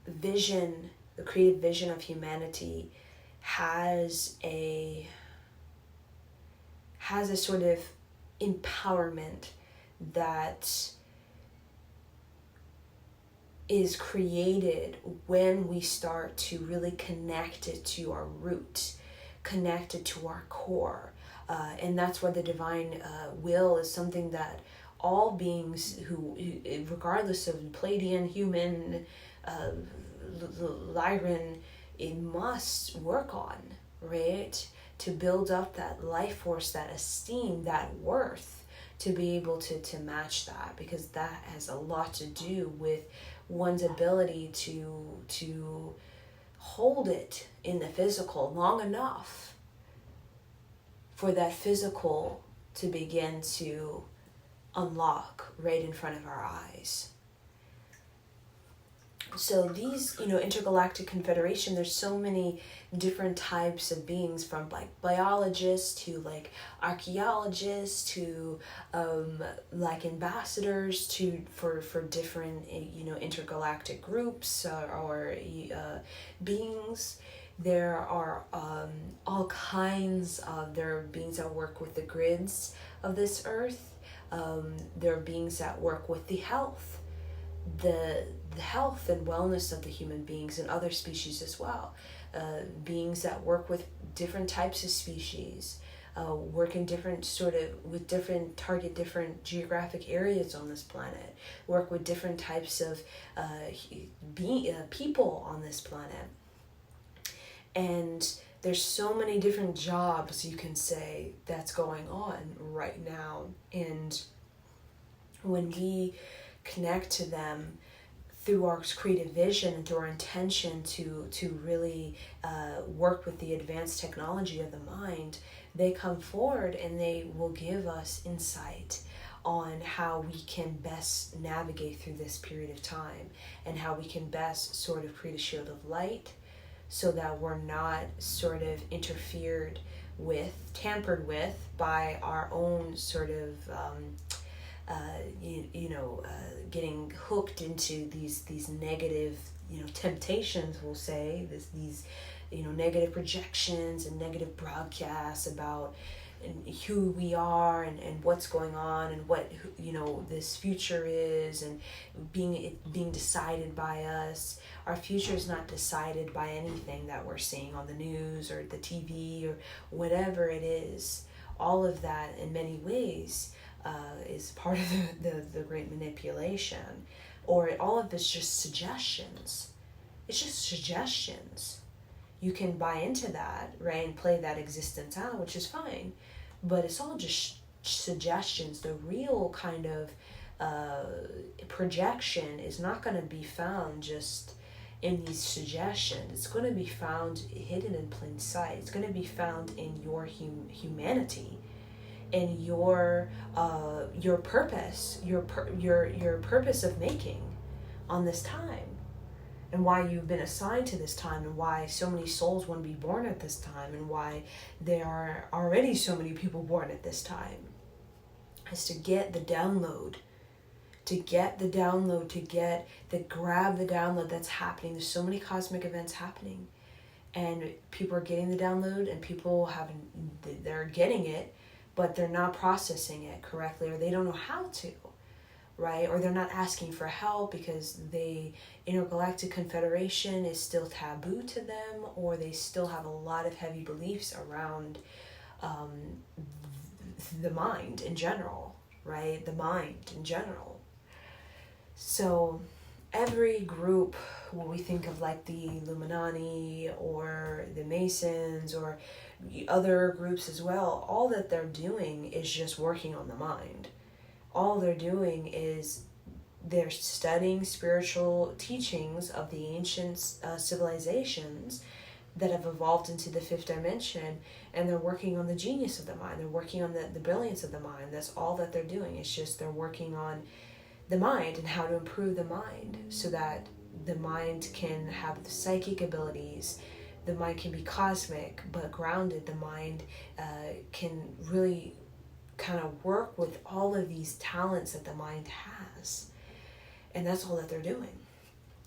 vision, the creative vision of humanity has a sort of empowerment that is created when we start to really connect it to our root, connect it to our core. And that's why the divine will is something that all beings who, regardless of Pleiadian, human, Lyran, it must work on, right? To build up that life force, that esteem, that worth, to be able to match that, because that has a lot to do with one's ability to hold it in the physical long enough for that physical to begin to unlock right in front of our eyes. So these, intergalactic confederation, there's so many different types of beings, from like biologists to like archaeologists to like ambassadors to for different intergalactic groups or beings. There are all kinds of, there are beings that work with the grids of this earth. There are beings that work with the health and wellness of the human beings and other species as well. Beings that work with different types of species, work in target different geographic areas on this planet, work with different types of people on this planet. And there's so many different jobs, you can say, that's going on right now. And when we connect to them through our creative vision and through our intention to really work with the advanced technology of the mind, they come forward and they will give us insight on how we can best navigate through this period of time, and how we can best sort of create a shield of light, so that we're not sort of tampered with by our own sort of getting hooked into these negative temptations, we'll say, these negative projections and negative broadcasts about who we are and what's going on and what this future is, and being decided by us. Our future is not decided by anything that we're seeing on the news or the TV or whatever it is. All of that, in many ways, is part of the great manipulation, or all of it's just suggestions. It's just suggestions. You can buy into that, right, and play that existence out, which is fine, but it's all just suggestions. The real kind of projection is not going to be found just in these suggestions. It's going to be found hidden in plain sight. It's going to be found in your humanity, in your purpose, your purpose of making on this time, and why you've been assigned to this time, and why so many souls want to be born at this time, and why there are already so many people born at this time, is to get the download, grab the download that's happening. There's so many cosmic events happening, and people are getting the download, and they're getting it, but they're not processing it correctly, or they don't know how to, right? Or they're not asking for help because the Intergalactic Confederation is still taboo to them, or they still have a lot of heavy beliefs around the mind in general, right? The mind in general. So every group, when we think of like the Illuminati or the Masons or other groups as well, all that they're doing is just working on the mind. All they're doing is they're studying spiritual teachings of the ancient civilizations that have evolved into the fifth dimension, and they're working on the genius of the mind. They're working on the brilliance of the mind. That's all that they're doing. It's just they're working on the mind and how to improve the mind so that the mind can have the psychic abilities. The mind can be cosmic but grounded. The mind can really kind of work with all of these talents that the mind has. And that's all that they're doing.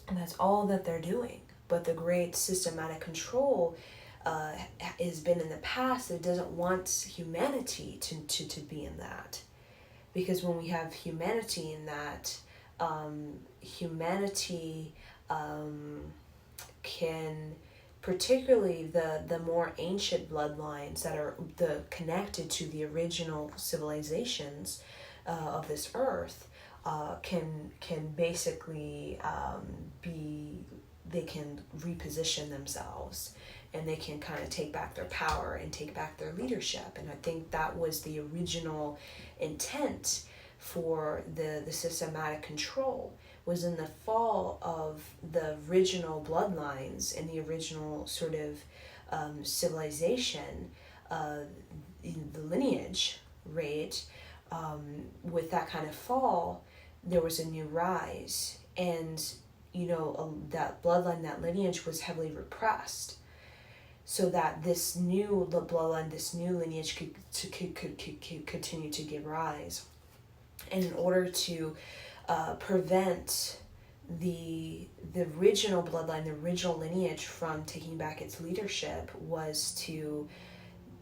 And that's all that they're doing. But the great systematic control has been in the past. It doesn't want humanity to be in that. Because when we have humanity in that, humanity can, particularly the more ancient bloodlines that are connected to the original civilizations of this earth, can basically they can reposition themselves, and they can kind of take back their power and take back their leadership. And I think that was the original intent for the systematic control, was in the fall of the original bloodlines and the original sort of civilization, the lineage, right? With that kind of fall, there was a new rise, and that bloodline, that lineage was heavily repressed, so that this new bloodline, this new lineage could continue to give rise. And in order to prevent the original bloodline, the original lineage from taking back its leadership, was to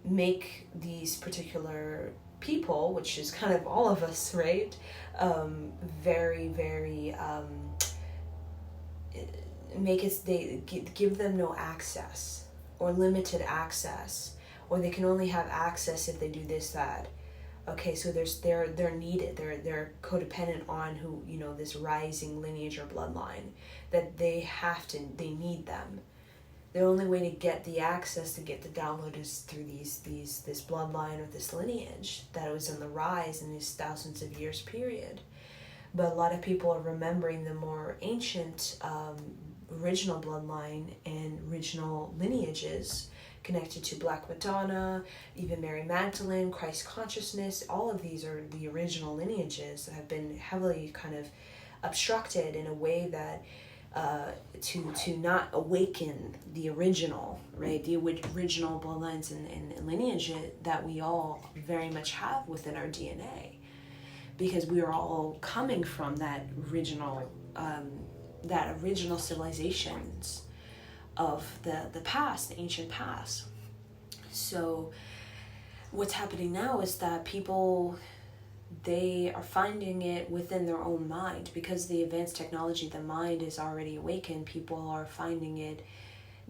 make these particular people, which is kind of all of us, right? Very, very give them no access, or limited access, or they can only have access if they do this, that. Okay, so they're needed. They're codependent on this rising lineage or bloodline, that they need them. The only way to get the access, to get the download, is through this bloodline or this lineage that was on the rise in these thousands of years period. But a lot of people are remembering the more ancient original bloodline and original lineages connected to Black Madonna, even Mary Magdalene, Christ consciousness. All of these are the original lineages that have been heavily kind of obstructed in a way that to not awaken the original, right? The original bloodlines and lineage that we all very much have within our DNA, because we are all coming from that original civilizations of the past, the ancient past. So what's happening now is that people, they are finding it within their own mind, because the advanced technology, the mind is already awakened. People are finding it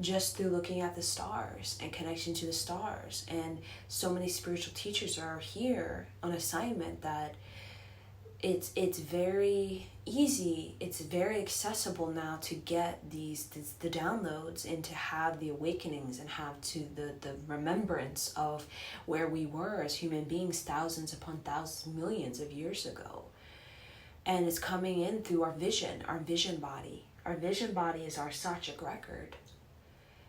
just through looking at the stars and connection to the stars. And so many spiritual teachers are here on assignment that it's very easy, it's very accessible now to get the downloads, and to have the awakenings, and have the remembrance of where we were as human beings thousands upon thousands, millions of years ago. And it's coming in through our vision body. Our vision body is our Sachic record.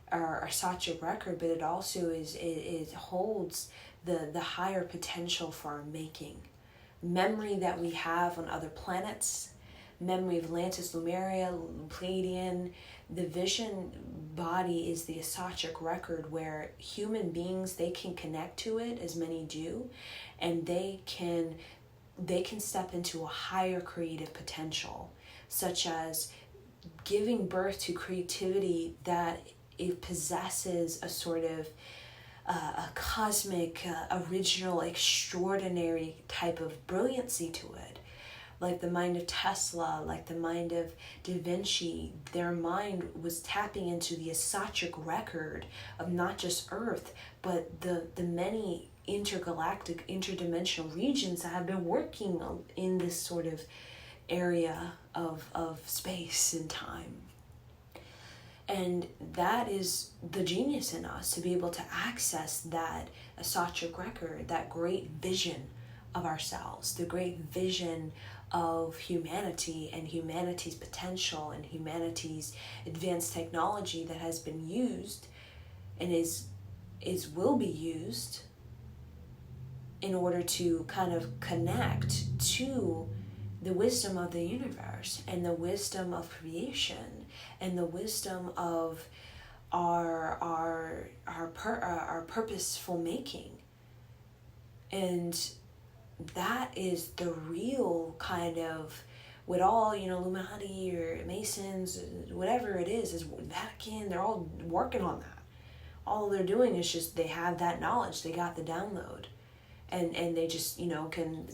Our Sachic record, but it also it holds the higher potential for our making. Memory that we have on other planets, memory of Atlantis, Lemuria, Pleiadian. The vision body is the Akashic record, where human beings, they can connect to it, as many do, and they can step into a higher creative potential, such as giving birth to creativity that it possesses a sort of a cosmic, original, extraordinary type of brilliancy to it. Like the mind of Tesla, like the mind of Da Vinci, their mind was tapping into the Akashic record of not just Earth, but the many intergalactic, interdimensional regions that have been working in this sort of area of space and time. And that is the genius in us, to be able to access that Akashic record, that great vision of ourselves, the great vision of humanity and humanity's potential and humanity's advanced technology that has been used and is will be used in order to kind of connect to the wisdom of the universe and the wisdom of creation and the wisdom of our purposeful making. And that is the real kind of, with all, Illuminati or Masons, whatever it is Vatican, they're all working on that. All they're doing is just, they have that knowledge, they got the download, and they just, can,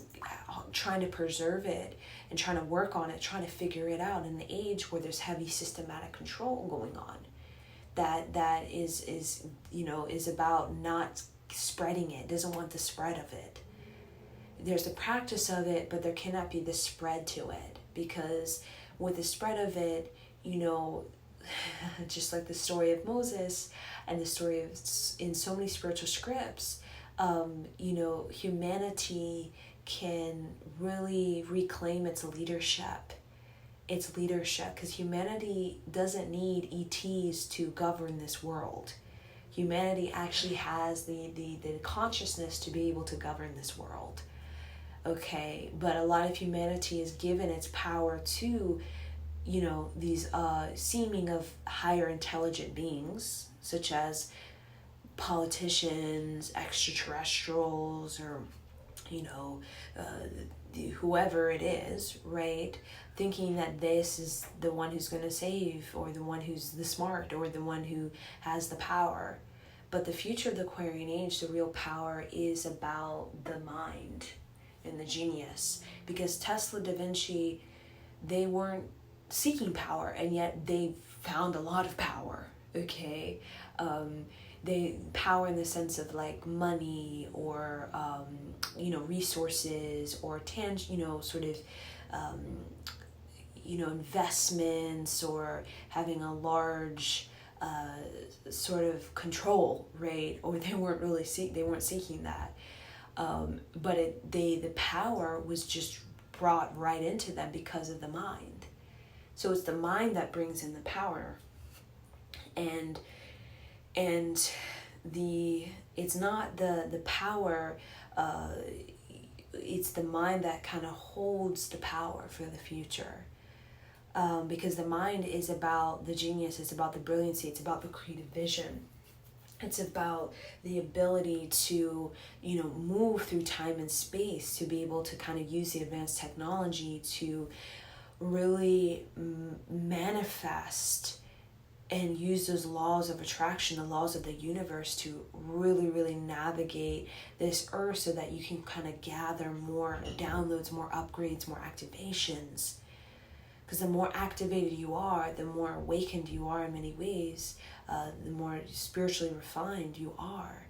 trying to preserve it and trying to work on it, trying to figure it out in the age where there's heavy systematic control going on. That is about not spreading it, doesn't want the spread of it. There's the practice of it, but there cannot be the spread to it, because with the spread of it, just like the story of Moses and the story of in so many spiritual scripts, humanity can really reclaim its leadership, because humanity doesn't need ETs to govern this world. Humanity actually has the consciousness to be able to govern this world. Okay, but a lot of humanity is given its power to, these seeming of higher intelligent beings, such as politicians, extraterrestrials, or, whoever it is, right? Thinking that this is the one who's going to save, or the one who's the smart, or the one who has the power. But the future of the Aquarian age, the real power is about the mind and the genius. Because Tesla, Da Vinci, they weren't seeking power, and yet they found a lot of power, okay? They power in the sense of like money, or resources, or investments, or having a large sort of control, right? Or they weren't seeking that, but the power was just brought right into them because of the mind. So it's the mind that brings in the power, and it's not the power, it's the mind that kind of holds the power for the future, because the mind is about the genius, it's about the brilliancy, it's about the creative vision, it's about the ability to move through time and space, to be able to kind of use the advanced technology to really manifest and use those laws of attraction, the laws of the universe, to really, really navigate this earth, so that you can kind of gather more downloads, more upgrades, more activations. Because the more activated you are, the more awakened you are in many ways, the more spiritually refined you are,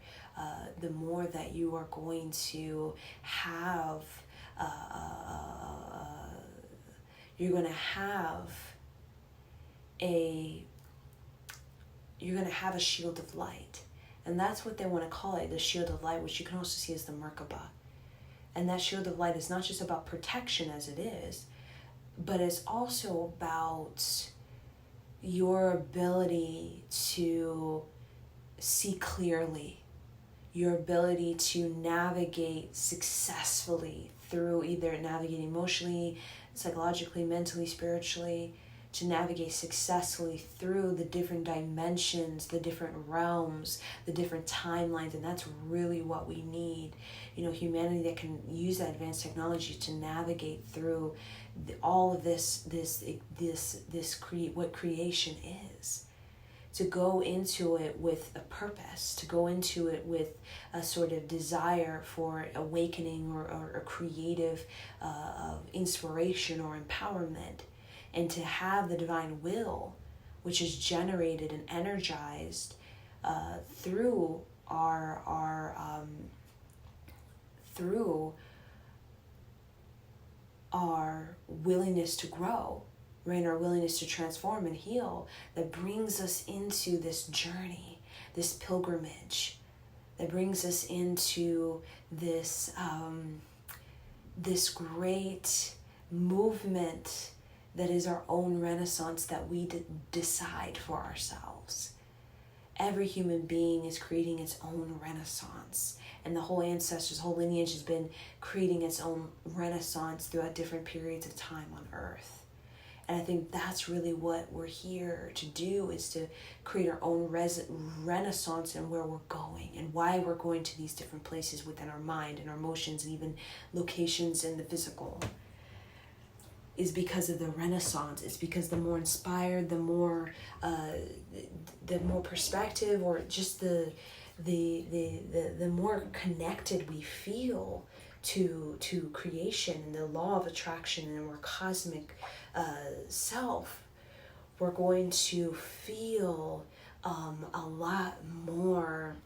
the more that you are going to have, you're going to have a shield of light. And that's what they want to call it, the shield of light, which you can also see as the Merkaba. And that shield of light is not just about protection as it is, but it's also about your ability to see clearly, your ability to navigate successfully through, either navigating emotionally, psychologically, mentally, spiritually, to navigate successfully through the different dimensions, the different realms, the different timelines. And that's really what we need. Humanity that can use that advanced technology to navigate through all of what creation is. To go into it with a purpose, to go into it with a sort of desire for awakening, or a creative inspiration or empowerment. And to have the divine will, which is generated and energized through our willingness to grow, right? Our willingness to transform and heal, that brings us into this journey, this pilgrimage, that brings us into this this great movement that is our own renaissance, that we decide for ourselves. every human being is creating its own renaissance. And the whole ancestors, whole lineage has been creating its own renaissance throughout different periods of time on Earth. And I think that's really what we're here to do, is to create our own renaissance and where we're going and why we're going to these different places within our mind and our emotions and even locations in the physical. Is because of the renaissance. It's because the more inspired, the more perspective, or just the more connected we feel to creation and the law of attraction and our cosmic self, we're going to feel a lot more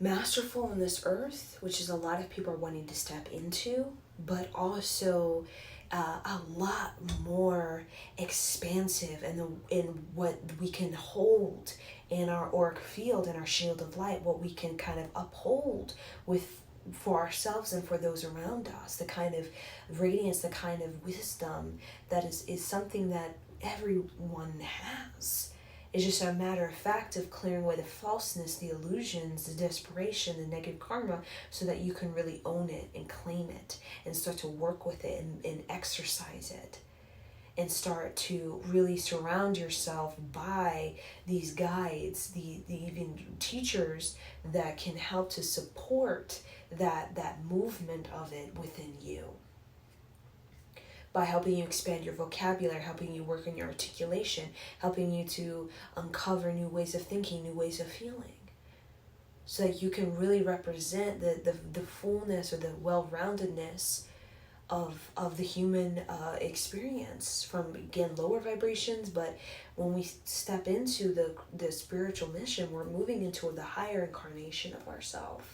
masterful on this earth, which is a lot of people are wanting to step into, but also a lot more expansive in what we can hold in our auric field and our shield of light, what we can kind of uphold for ourselves and for those around us, the kind of radiance, the kind of wisdom that is something that everyone has. It's just a matter of fact of clearing away the falseness, the illusions, the desperation, the negative karma, so that you can really own it and claim it and start to work with it and exercise it. And start to really surround yourself by these guides, the even teachers that can help to support that movement of it within you. By helping you expand your vocabulary, helping you work on your articulation, helping you to uncover new ways of thinking, new ways of feeling. So that you can really represent the fullness or the well-roundedness of the human experience, from, again, lower vibrations, but when we step into the spiritual mission, we're moving into the higher incarnation of ourselves.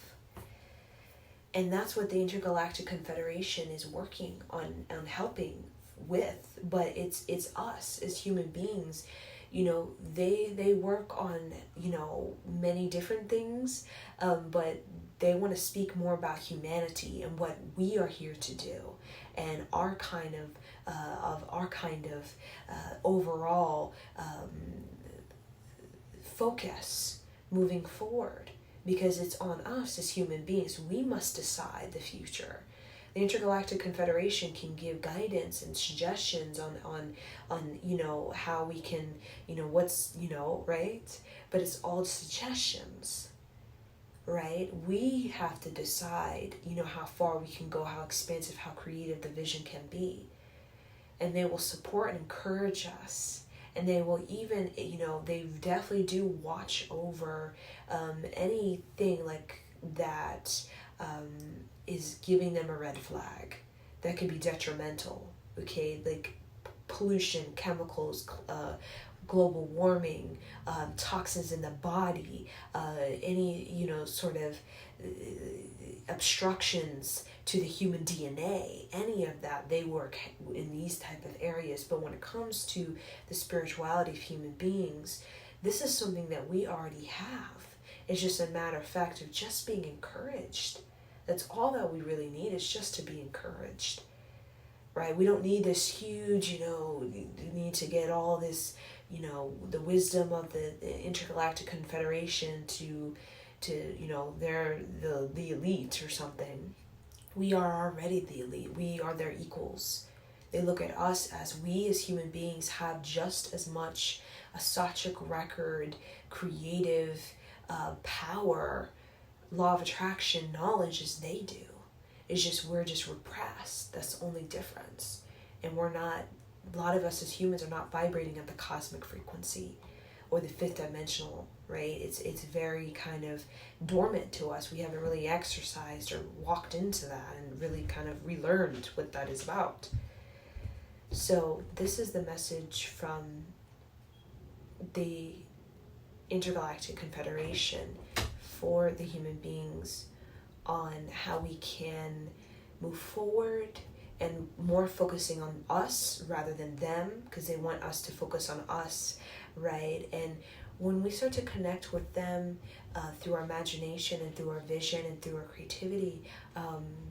And that's what the Intergalactic Confederation is working on helping with. But it's us as human beings. You know, they work on, you know, many different things, but they want to speak more about humanity and what we are here to do, and our kind of overall focus moving forward. Because it's on us as human beings. We must decide the future. The Intergalactic Confederation can give guidance and suggestions on you know, how we can, you know, what's, you know, right? But it's all suggestions, right? We have to decide, you know, how far we can go, how expansive, how creative the vision can be. And they will support and encourage us. And they will even, you know, they definitely do watch over anything like that is giving them a red flag that could be detrimental, okay? Like pollution, chemicals, global warming, toxins in the body, any, you know, sort of obstructions to the human DNA, any of that, they work in these type of areas. But when it comes to the spirituality of human beings, this is something that we already have. It's just a matter of fact of just being encouraged. That's all that we really need, is just to be encouraged, right? We don't need this huge, you know, you need to get all this, you know, the wisdom of the Intergalactic Confederation to you know, they're the elite or something. We are already the elite. We are their equals. They look at us as we as human beings have just as much a Akashic record, creative power, law of attraction knowledge as they do. It's just we're just repressed. That's the only difference. And we're not, a lot of us as humans are not vibrating at the cosmic frequency or the fifth dimensional, right? It's very kind of dormant to us. We haven't really exercised or walked into that and really kind of relearned what that is about. So this is the message from the Intergalactic Confederation for the human beings on how we can move forward and more focusing on us rather than them, because they want us to focus on us, right? And when we start to connect with them through our imagination and through our vision and through our creativity,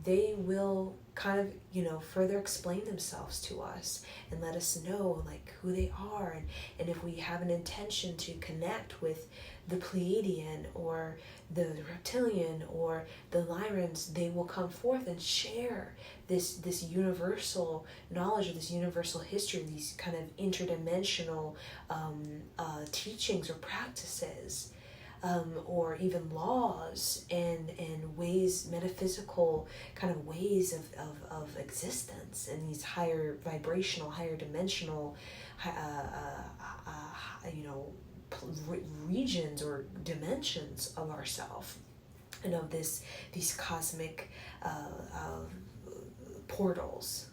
they will kind of, further explain themselves to us and let us know like who they are, and if we have an intention to connect with the Pleiadian or the reptilian or the Lyrans, they will come forth and share this universal knowledge or this universal history, these kind of interdimensional teachings or practices, or even laws and ways, metaphysical kind of ways of existence, and these higher vibrational, higher dimensional, regions or dimensions of ourself, and of these cosmic portals.